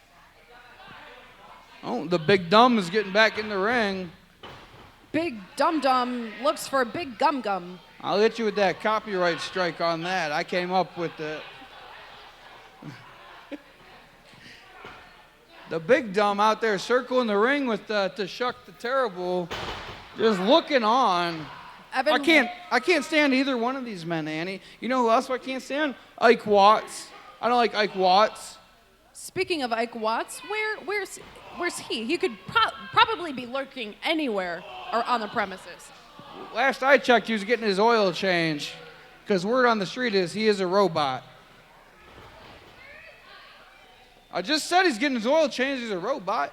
Oh, the big dumb is getting back in the ring. Big Dum Dum looks for Big Gum Gum. I'll hit you with that copyright strike on that. I came up with the... The big dumb out there circling the ring with Tashuk the Terrible, just looking on. Evan, I can't stand either one of these men, Annie. You know who else I can't stand? Ike Watts. I don't like Ike Watts. Speaking of Ike Watts, where's he? He could probably be lurking anywhere or on the premises. Last I checked, he was getting his oil change. because word on the street is he is a robot. I just said he's getting his oil changed. He's a robot.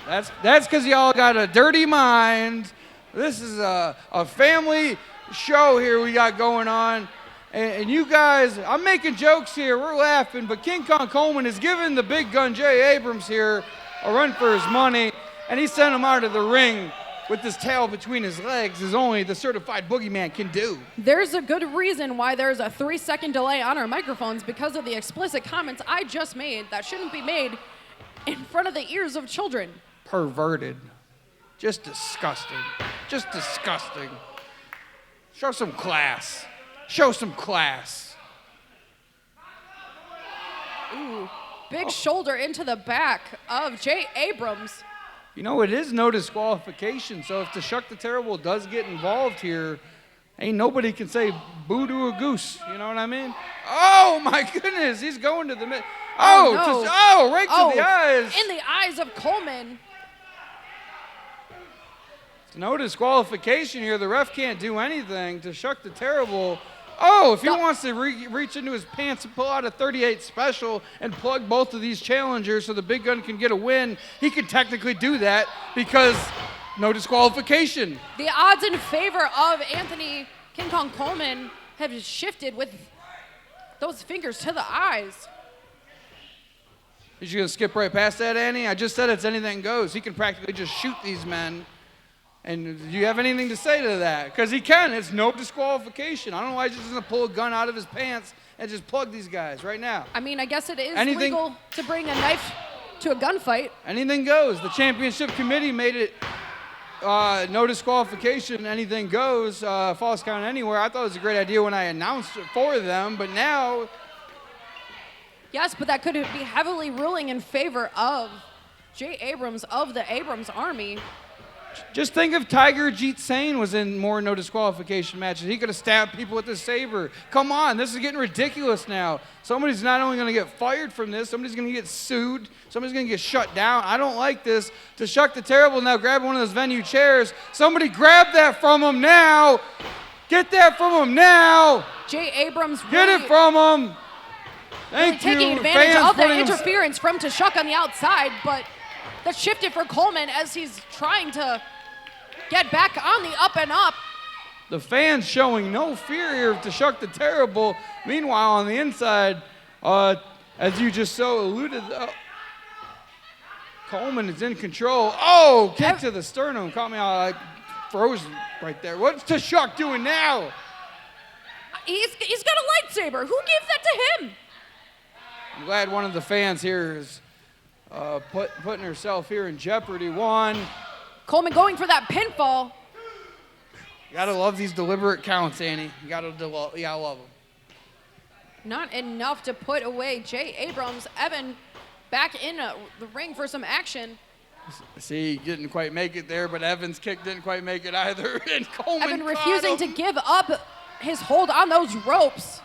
That's because y'all got a dirty mind. This is a family show here we got going on. And you guys, I'm making jokes here. We're laughing. But King Kong Coleman is giving the big gun Jay Abrams here a run for his money. And he sent him out of the ring with his tail between his legs, as only the certified boogeyman can do. There's a good reason why there's a 3-second delay on our microphones, because of the explicit comments I just made that shouldn't be made in front of the ears of children. Perverted. Just disgusting. Just disgusting. Show some class. Show some class. Ooh, big shoulder into the back of Jay Abrams. You know, it is no disqualification, so if the Shuck the Terrible does get involved here, ain't nobody can say boo to a goose. You know what I mean? Oh, my goodness. He's going to the mid. Oh, no. Right to the eyes. In the eyes of Coleman. No disqualification here. The ref can't do anything to Shuck the Terrible. Oh, if he wants to reach into his pants and pull out a 38 special and plug both of these challengers so the big gun can get a win, he could technically do that because no disqualification. The odds in favor of Anthony King Kong Coleman have shifted with those fingers to the eyes. Is you going to skip right past that, Annie? I just said it's anything goes. He can practically just shoot these men. And do you have anything to say to that? Because he can. It's no disqualification. I don't know why he just doesn't pull a gun out of his pants and just plug these guys right now. I mean, I guess it is legal to bring a knife to a gunfight. Anything goes. The championship committee made it no disqualification. Anything goes. False count anywhere. I thought it was a great idea when I announced it for them, but now. Yes, but that could be heavily ruling in favor of Jay Abrams of the Abrams Army. Just think if Tiger Jeet Singh was in more no disqualification matches. He could have stabbed people with his saber. Come on, this is getting ridiculous now. Somebody's not only going to get fired from this, somebody's going to get sued, somebody's going to get shut down. I don't like this. To Shuck the Terrible now, grab one of those venue chairs. Somebody grab that from him now. Get that from him now. Jay Abrams Get it from him. Thank you. Taking advantage of the interference from Tashuk on the outside, but that shifted for Coleman as he's trying to get back on the up and up. The fans showing no fear here of Tashuk the Terrible. Meanwhile, on the inside, as you just so alluded, Coleman is in control. Oh, kick to the sternum. Caught me all like frozen right there. What's Tashuk doing now? He's got a lightsaber. Who gave that to him? I'm glad one of the fans here is putting herself here in jeopardy. One. Coleman going for that pinfall. You gotta love these deliberate counts, Annie. You gotta love them. Not enough to put away Jay Abrams. Evan back in the ring for some action. See, he didn't quite make it there, but Evan's kick didn't quite make it either. And Coleman Evan refusing to give up his hold on those ropes.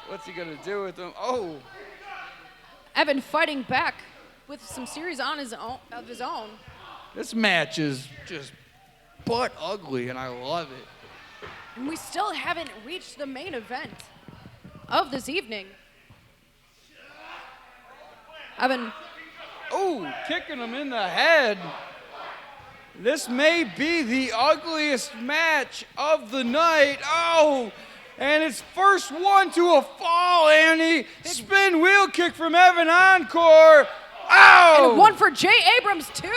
What's he gonna do with them? Oh. Evan fighting back with some series of his own. This match is just butt ugly, and I love it. And we still haven't reached the main event of this evening. Evan. Oh, kicking him in the head. This may be the ugliest match of the night. Oh, and it's first one to a fall, Annie. Spin wheel kick from Evan Encore. Oh! And one for Jay Abrams, too.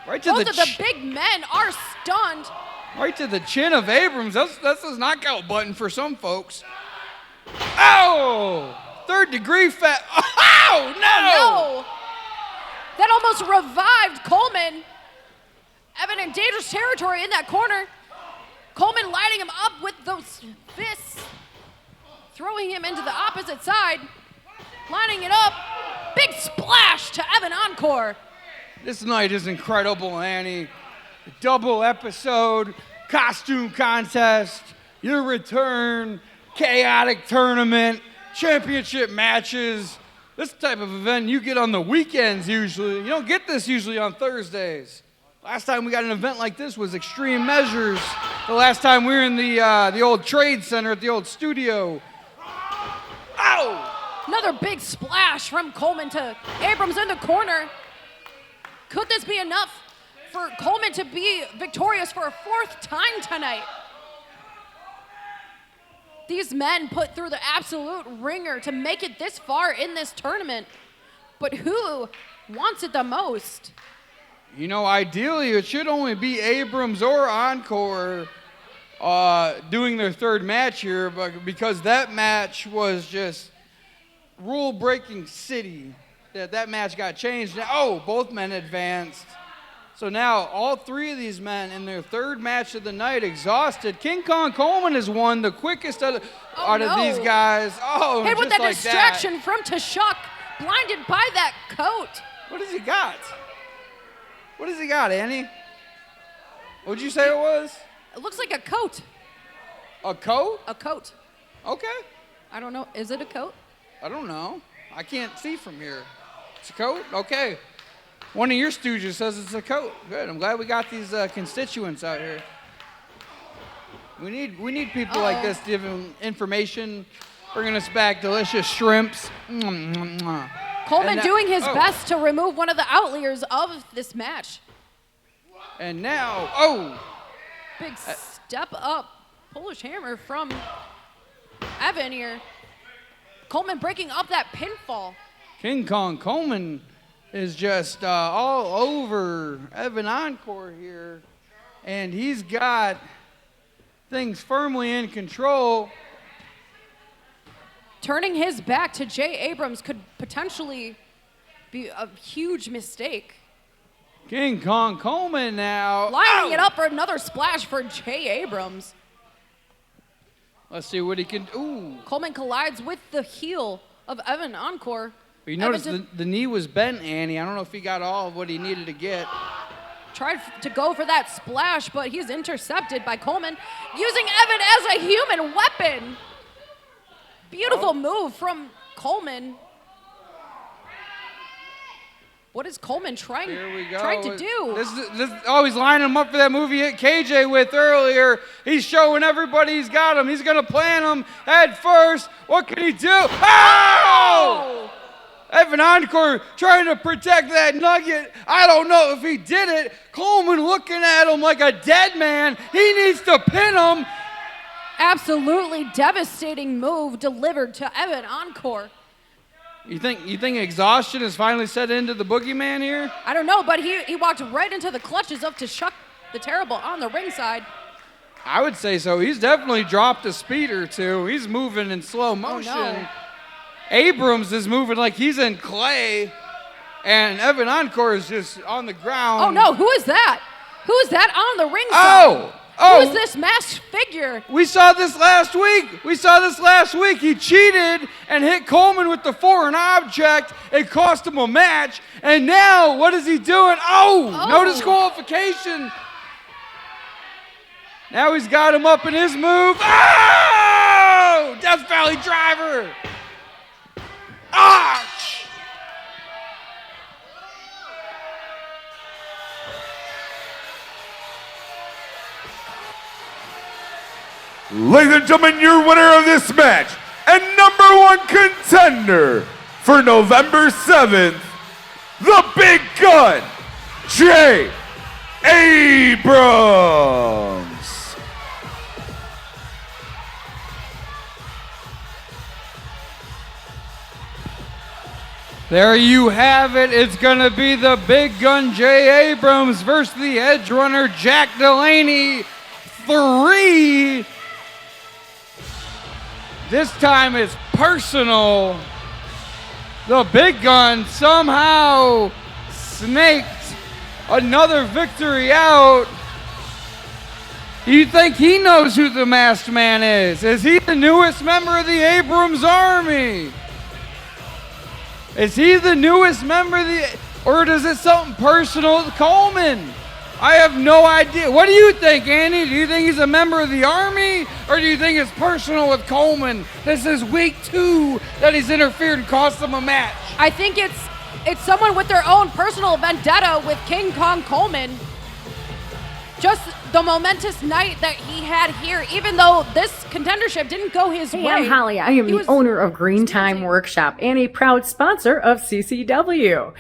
Right to Both of the big men are stunned. Right to the chin of Abrams. That's his knockout button for some folks. Oh! Third degree fat. Oh, no! Oh, no! That almost revived Coleman. Evan in dangerous territory in that corner. Coleman lighting him up with those fists. Throwing him into the opposite side. Lining it up. Big splash to Evan Encore. This night is incredible, Annie. Double episode, costume contest, your return, chaotic tournament, championship matches. This type of event you get on the weekends usually. You don't get this usually on Thursdays. Last time we got an event like this was Extreme Measures. The last time we were in the old trade center at the old studio. Ow! Another big splash from Coleman to Abrams in the corner. Could this be enough for Coleman to be victorious for a 4th time tonight? These men put through the absolute ringer to make it this far in this tournament. But who wants it the most? You know, ideally, it should only be Abrams or Encore doing their 3rd match here, but because that match was just rule-breaking city, that match got changed. Oh, both men advanced. So now all 3 of these men in their 3rd match of the night exhausted. King Kong Coleman has won the quickest out of these guys. Oh, hit with just that like distraction from Tashuk, blinded by that coat. What has he got? What has he got, Annie? What'd you say it was? It looks like a coat. A coat? A coat. Okay. I don't know. Is it a coat? I don't know. I can't see from here. It's a coat? Okay. One of your stooges says it's a coat. Good. I'm glad we got these constituents out here. We need people like this giving information, bringing us back delicious shrimps. Coleman doing his best to remove one of the outliers of this match. And now, big step up Polish hammer from Evan here. Coleman breaking up that pinfall. King Kong Coleman is just all over Evan Encore here. And he's got things firmly in control. Turning his back to Jay Abrams could potentially be a huge mistake. King Kong Coleman now. Lining it up for another splash for Jay Abrams. Let's see what he can do. Ooh. Coleman collides with the heel of Evan Encore. But you notice the knee was bent, Annie. I don't know if he got all of what he needed to get. Tried to go for that splash, but he's intercepted by Coleman, using Evan as a human weapon. Beautiful move from Coleman. What is Coleman trying to do? He's lining him up for that move he hit KJ with earlier. He's showing everybody he's got him. He's going to plant him head first. What can he do? Oh! Evan Encore trying to protect that nugget. I don't know if he did it. Coleman looking at him like a dead man. He needs to pin him. Absolutely devastating move delivered to Evan Encore. You think exhaustion has finally set into the boogeyman here? I don't know, but he walked right into the clutches of Tashuk the Terrible on the ringside. I would say so. He's definitely dropped a speed or two. He's moving in slow motion. Oh, no. Abrams is moving like he's in clay, and Evan Encore is just on the ground. Oh no, who is that? Who is that on the ringside? Who is this masked figure? We saw this last week. He cheated and hit Coleman with the foreign object. It cost him a match. And now, what is he doing? No disqualification. Now he's got him up in his move. Oh! Death Valley Driver. Arch! Ladies and gentlemen, your winner of this match and #1 contender for November 7th, the Big Gun, Jay Abrams. There you have it. It's going to be the Big Gun Jay Abrams versus the Edge Runner Jack Delaney. 3. This time it's personal. The Big Gun somehow snaked another victory out. Do you think he knows who the masked man is? Is he the newest member of the Abrams army? Is he the newest member of the, or is it something personal with Coleman? I have no idea. What do you think, Andy? Do you think he's a member of the army, or do you think it's personal with Coleman? This is week 2 that he's interfered and cost him a match. I think it's someone with their own personal vendetta with King Kong Coleman. just the momentous night that he had here, even though this contendership didn't go his way. Hey, I'm Holly. I am the owner of Green Time Workshop and a proud sponsor of CCW.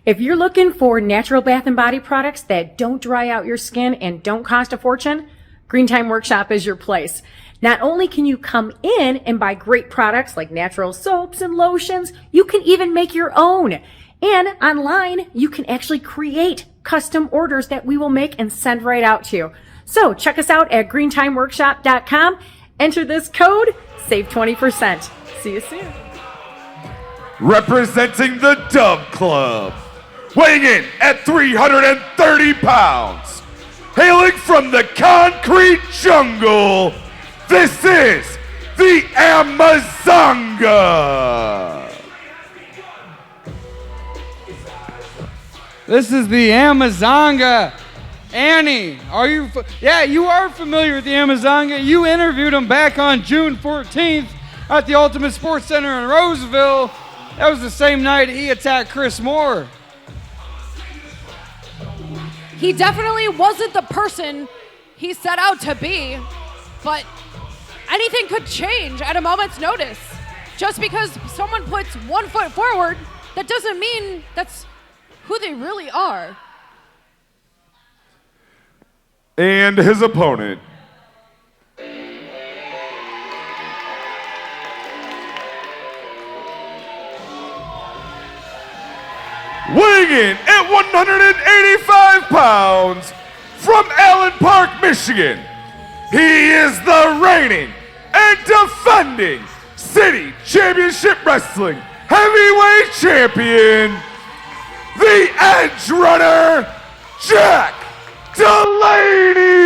If you're looking for natural bath and body products that don't dry out your skin and don't cost a fortune, Green Time Workshop is your place. Not only can you come in and buy great products like natural soaps and lotions, you can even make your own. And online, you can actually create custom orders that we will make and send right out to you. So check us out at greentimeworkshop.com. Enter this code, save 20%. See you soon. Representing the Dub Club, weighing in at 330 pounds, hailing from the concrete jungle, this is the Amazonga. This is the Amazonga. Annie, you are familiar with the Amazonga. You interviewed him back on June 14th at the Ultimate Sports Center in Roseville. That was the same night he attacked Chris Moore. He definitely wasn't the person he set out to be, but anything could change at a moment's notice. Just because someone puts 1 foot forward, that doesn't mean that's who they really are. And his opponent, weighing in at 185 pounds, from Allen Park, Michigan, he is the reigning and defending City Championship Wrestling Heavyweight Champion, the Edge Runner, Jack Delaney.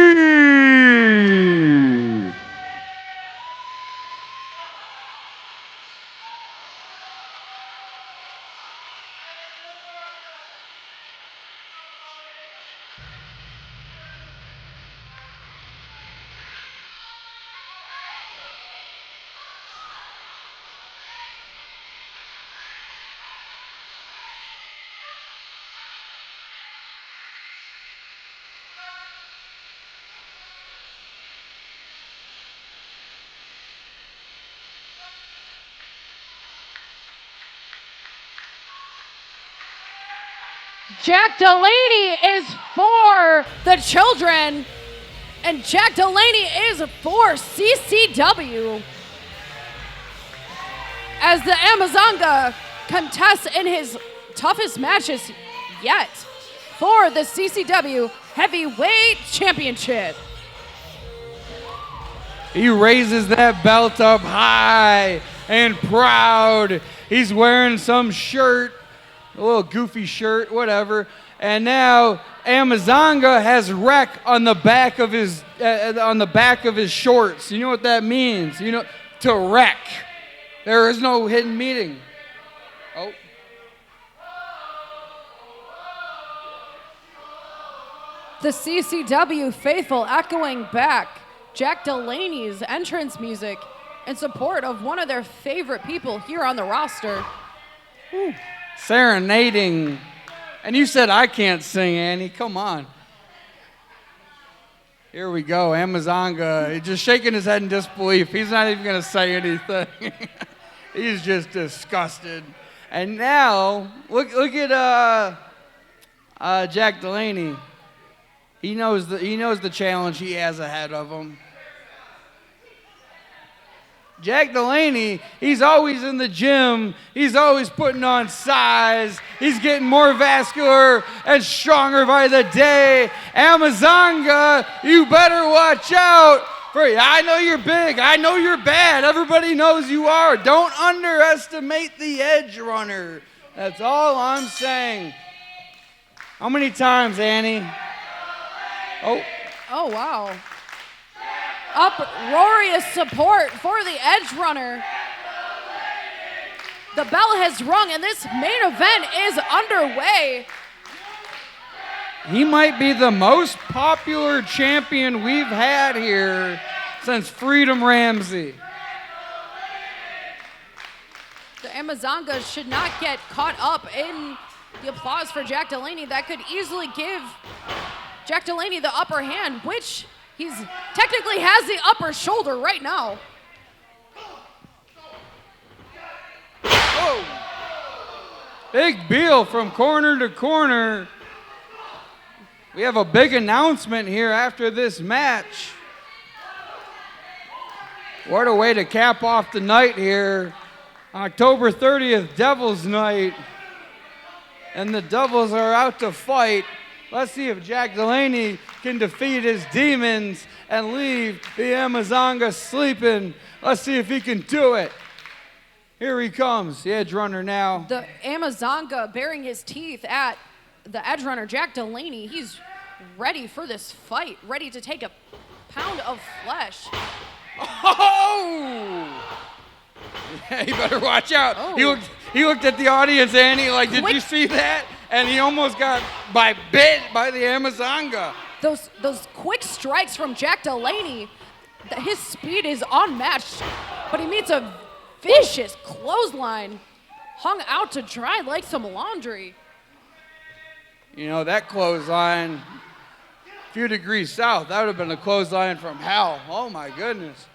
Jack Delaney is for the children, and Jack Delaney is for CCW. As the Amazonga contests in his toughest matches yet for the CCW Heavyweight Championship. He raises that belt up high and proud. He's wearing some shirt, a little goofy shirt, whatever. And now Amazonga has wreck on the back of his shorts. You know what that means? You know, to wreck. There is no hidden meaning. Oh. The CCW faithful echoing back Jack Delaney's entrance music in support of one of their favorite people here on the roster. Whew. Serenading. And you said I can't sing, Annie. Come on. Here we go. Amazonga. He's just shaking his head in disbelief. He's not even going to say anything. He's just disgusted. And now, look at Jack Delaney. He knows the challenge he has ahead of him. Jack Delaney, he's always in the gym. He's always putting on size. He's getting more vascular and stronger by the day. Amazonga, you better watch out. I know you're big. I know you're bad. Everybody knows you are. Don't underestimate the edge runner. That's all I'm saying. How many times, Annie? Oh, wow. Uproarious support for the edge runner. The bell has rung and this main event is underway. He might be the most popular champion we've had here since Freedom Ramsey. The Amazonga should not get caught up in the applause for Jack Delaney. That could easily give Jack Delaney the upper hand, which he's technically has the upper shoulder right now. Whoa. Big Beal from corner to corner. We have a big announcement here after this match. What a way to cap off the night here. October 30th, Devil's Night. And the Devils are out to fight. Let's see if Jack Delaney can defeat his demons and leave the Amazonga sleeping. Let's see if he can do it. Here he comes, the edge runner now. The Amazonga baring his teeth at the edge runner, Jack Delaney. He's ready for this fight, ready to take a pound of flesh. Oh! Yeah, you better watch out. Oh. He looked at the audience, Annie, like, did you see that? And he almost got bit by the Amazonga. Those quick strikes from Jack Delaney, his speed is unmatched, but he meets a vicious clothesline hung out to dry like some laundry. You know, that clothesline, a few degrees south, that would have been a clothesline from hell. Oh, my goodness.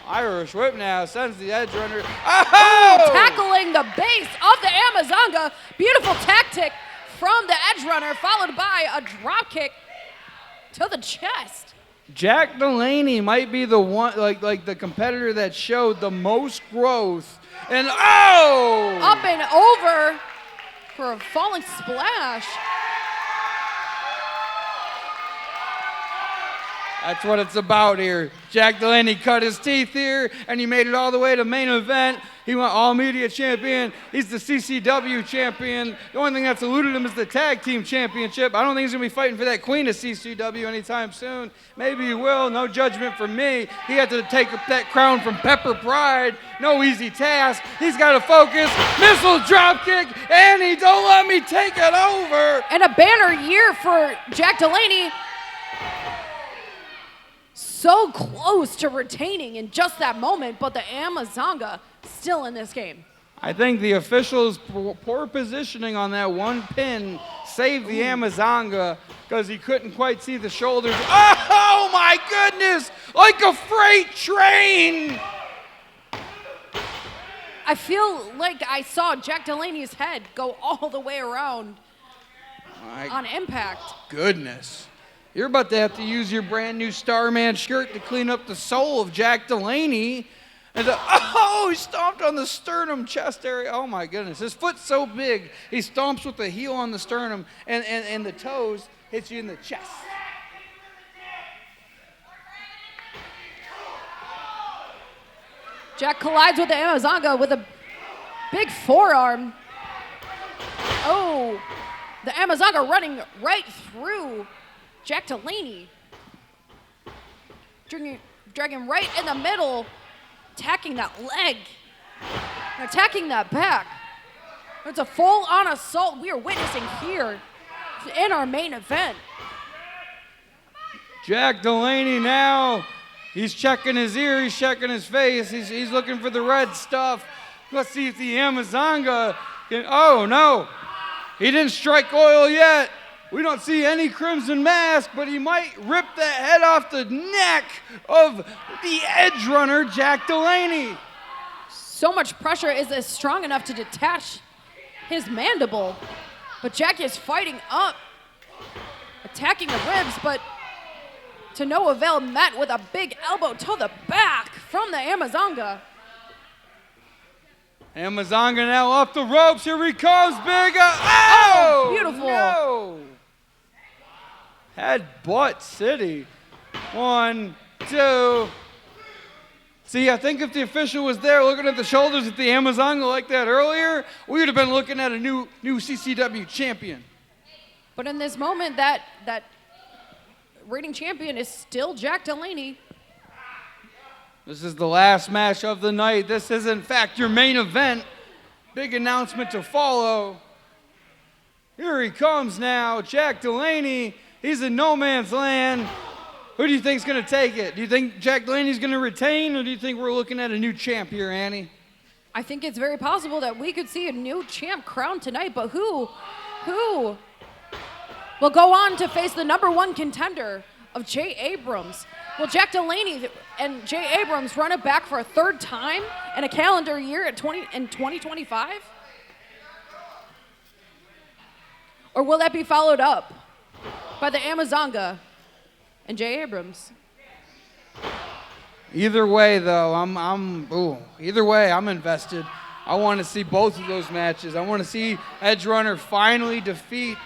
Irish whip now, sends the edge runner. Oh! Tackling the base of the Amazonga. Beautiful tactic from the edge runner, followed by a drop kick to the chest. Jack Delaney might be the one, like the competitor that showed the most growth. And oh! Up and over for a falling splash. That's what it's about here. Jack Delaney cut his teeth here, and he made it all the way to main event. He went All Media Champion. He's the CCW Champion. The only thing that's eluded him is the Tag Team Championship. I don't think he's going to be fighting for that Queen of CCW anytime soon. Maybe he will. No judgment from me. He had to take that crown from Pepper Pride. No easy task. He's got to focus. Missile drop kick. Annie, don't let me take it over. And a banner year for Jack Delaney. So close to retaining in just that moment, but the Amazonga still in this game. I think the officials' poor positioning on that one pin saved the Amazonga because he couldn't quite see the shoulders. Oh my goodness! Like a freight train! I feel like I saw Jack Delaney's head go all the way around on impact. Goodness. You're about to have to use your brand new Starman shirt to clean up the soul of Jack Delaney. And he stomped on the sternum chest area. Oh my goodness. His foot's so big, he stomps with the heel on the sternum and the toes hits you in the chest. Jack collides with the Amazonga with a big forearm. Oh, the Amazonga running right through Jack Delaney. Dragging right in the middle, attacking that leg, and attacking that back. It's a full-on assault we are witnessing here in our main event. Jack Delaney now, he's checking his ear, he's checking his face, he's looking for the red stuff. Let's see if the Amazonga can, oh no, he didn't strike oil yet. We don't see any crimson mask, but he might rip the head off the neck of the edge runner, Jack Delaney. So much pressure. Is this strong enough to detach his mandible? But Jack is fighting up, attacking the ribs, but to no avail, met with a big elbow to the back from the Amazonga. Amazonga now off the ropes. Here he comes, big. Oh, beautiful. No. Headbutt City. 1, 2. See, I think if the official was there looking at the shoulders of the Amazonga like that earlier, we would have been looking at a new CCW champion. But in this moment, that reigning champion is still Jack Delaney. This is the last match of the night. This is, in fact, your main event. Big announcement to follow. Here he comes now, Jack Delaney. He's in no man's land. Who do you think's going to take it? Do you think Jack Delaney's going to retain, or do you think we're looking at a new champ here, Annie? I think it's very possible that we could see a new champ crowned tonight, but who? will go on to face the number 1 contender of Jay Abrams. Will Jack Delaney and Jay Abrams run it back for a 3rd time in a calendar year in 2025? Or will that be followed up by the Amazonga and Jay Abrams? Either way, though, either way, I'm invested. I want to see both of those matches. I want to see Edge Runner finally defeat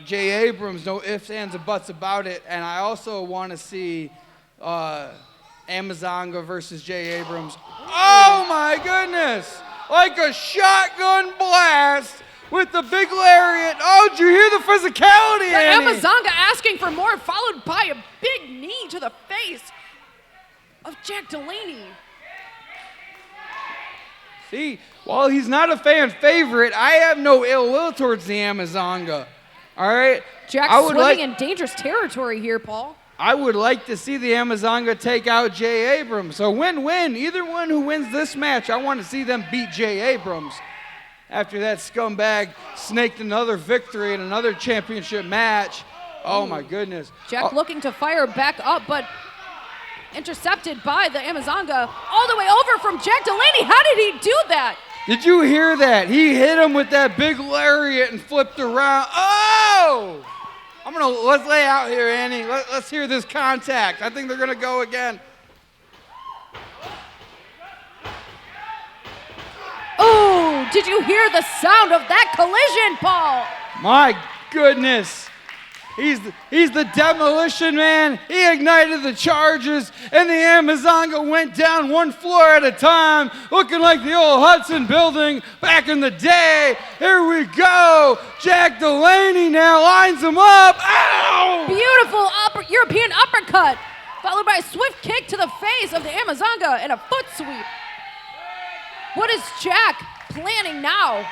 Jay Abrams, no ifs, ands, or buts about it. And I also want to see Amazonga versus Jay Abrams. Oh, my goodness! Like a shotgun blast with the big lariat. Oh, did you hear the physicality, Annie? Amazonga asking for more, followed by a big knee to the face of Jack Delaney. See, while he's not a fan favorite, I have no ill will towards the Amazonga. All right? Jack's swimming in dangerous territory here, Paul. I would like to see the Amazonga take out Jay Abrams. So win-win. Either one who wins this match, I want to see them beat Jay Abrams. After that scumbag snaked another victory in another championship match. Oh, my goodness. Jack looking to fire back up, but intercepted by the Amazonga all the way over from Jack Delaney. How did he do that? Did you hear that? He hit him with that big lariat and flipped around. Oh! Let's lay out here, Annie. Let's hear this contact. I think they're going to go again. Oh, did you hear the sound of that collision, Paul? My goodness. He's the demolition man. He ignited the charges, and the Amazonga went down 1 floor at a time, looking like the old Hudson building back in the day. Here we go. Jack Delaney now lines him up. Ow! Beautiful European uppercut, followed by a swift kick to the face of the Amazonga and a foot sweep. What is Jack planning now?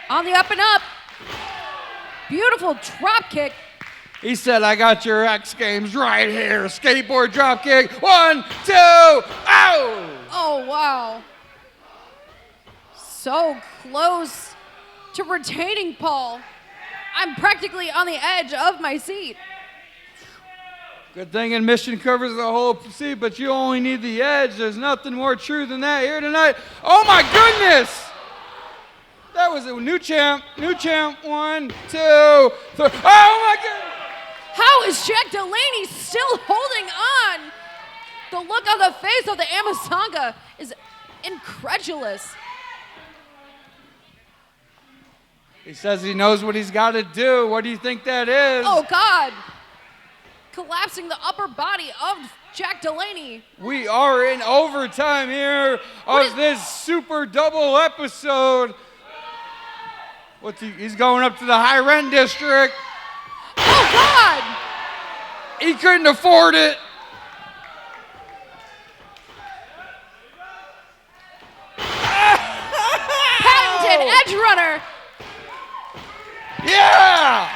On the up and up. Beautiful drop kick. He said, I got your X Games right here. Skateboard drop kick. 1, 2, ow! Oh, wow. So close to retaining Paul. I'm practically on the edge of my seat. Good thing admission covers the whole seat, but you only need the edge. There's nothing more true than that here tonight. Oh, my goodness! That was a new champ. 1, 2, 3. Oh, my goodness! How is Jack Delaney still holding on? The look on the face of the Amazonga is incredulous. He says he knows what he's got to do. What do you think that is? Oh, God. Collapsing the upper body of Jack Delaney. We are in overtime here of this super double episode. He's going up to the high rent district. Oh, God! He couldn't afford it. Patented edge runner. Yeah!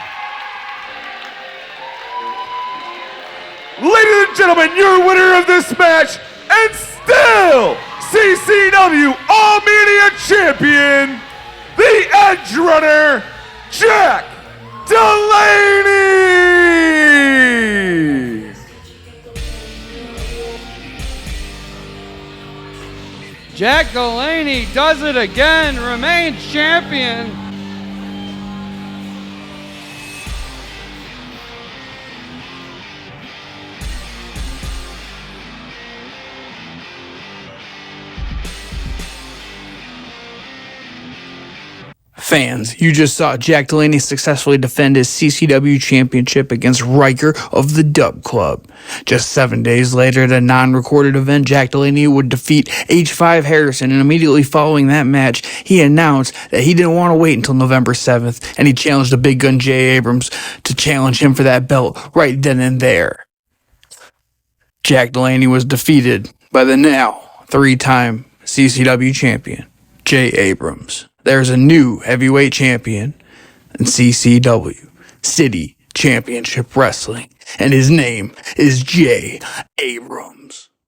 Ladies and gentlemen, your winner of this match, and still CCW All Media Champion, the Edge Runner, Jack Delaney! Jack Delaney does it again, remains champion. Fans, you just saw Jack Delaney successfully defend his CCW Championship against Ryker of the Dub Club. Just 7 days later, at a non-recorded event, Jack Delaney would defeat H5 Harrison, and immediately following that match, he announced that he didn't want to wait until November 7th, and he challenged the big gun Jay Abrams to challenge him for that belt right then and there. Jack Delaney was defeated by the now 3-time CCW champion, Jay Abrams. There's a new heavyweight champion in CCW, City Championship Wrestling, and his name is Jay Abrams.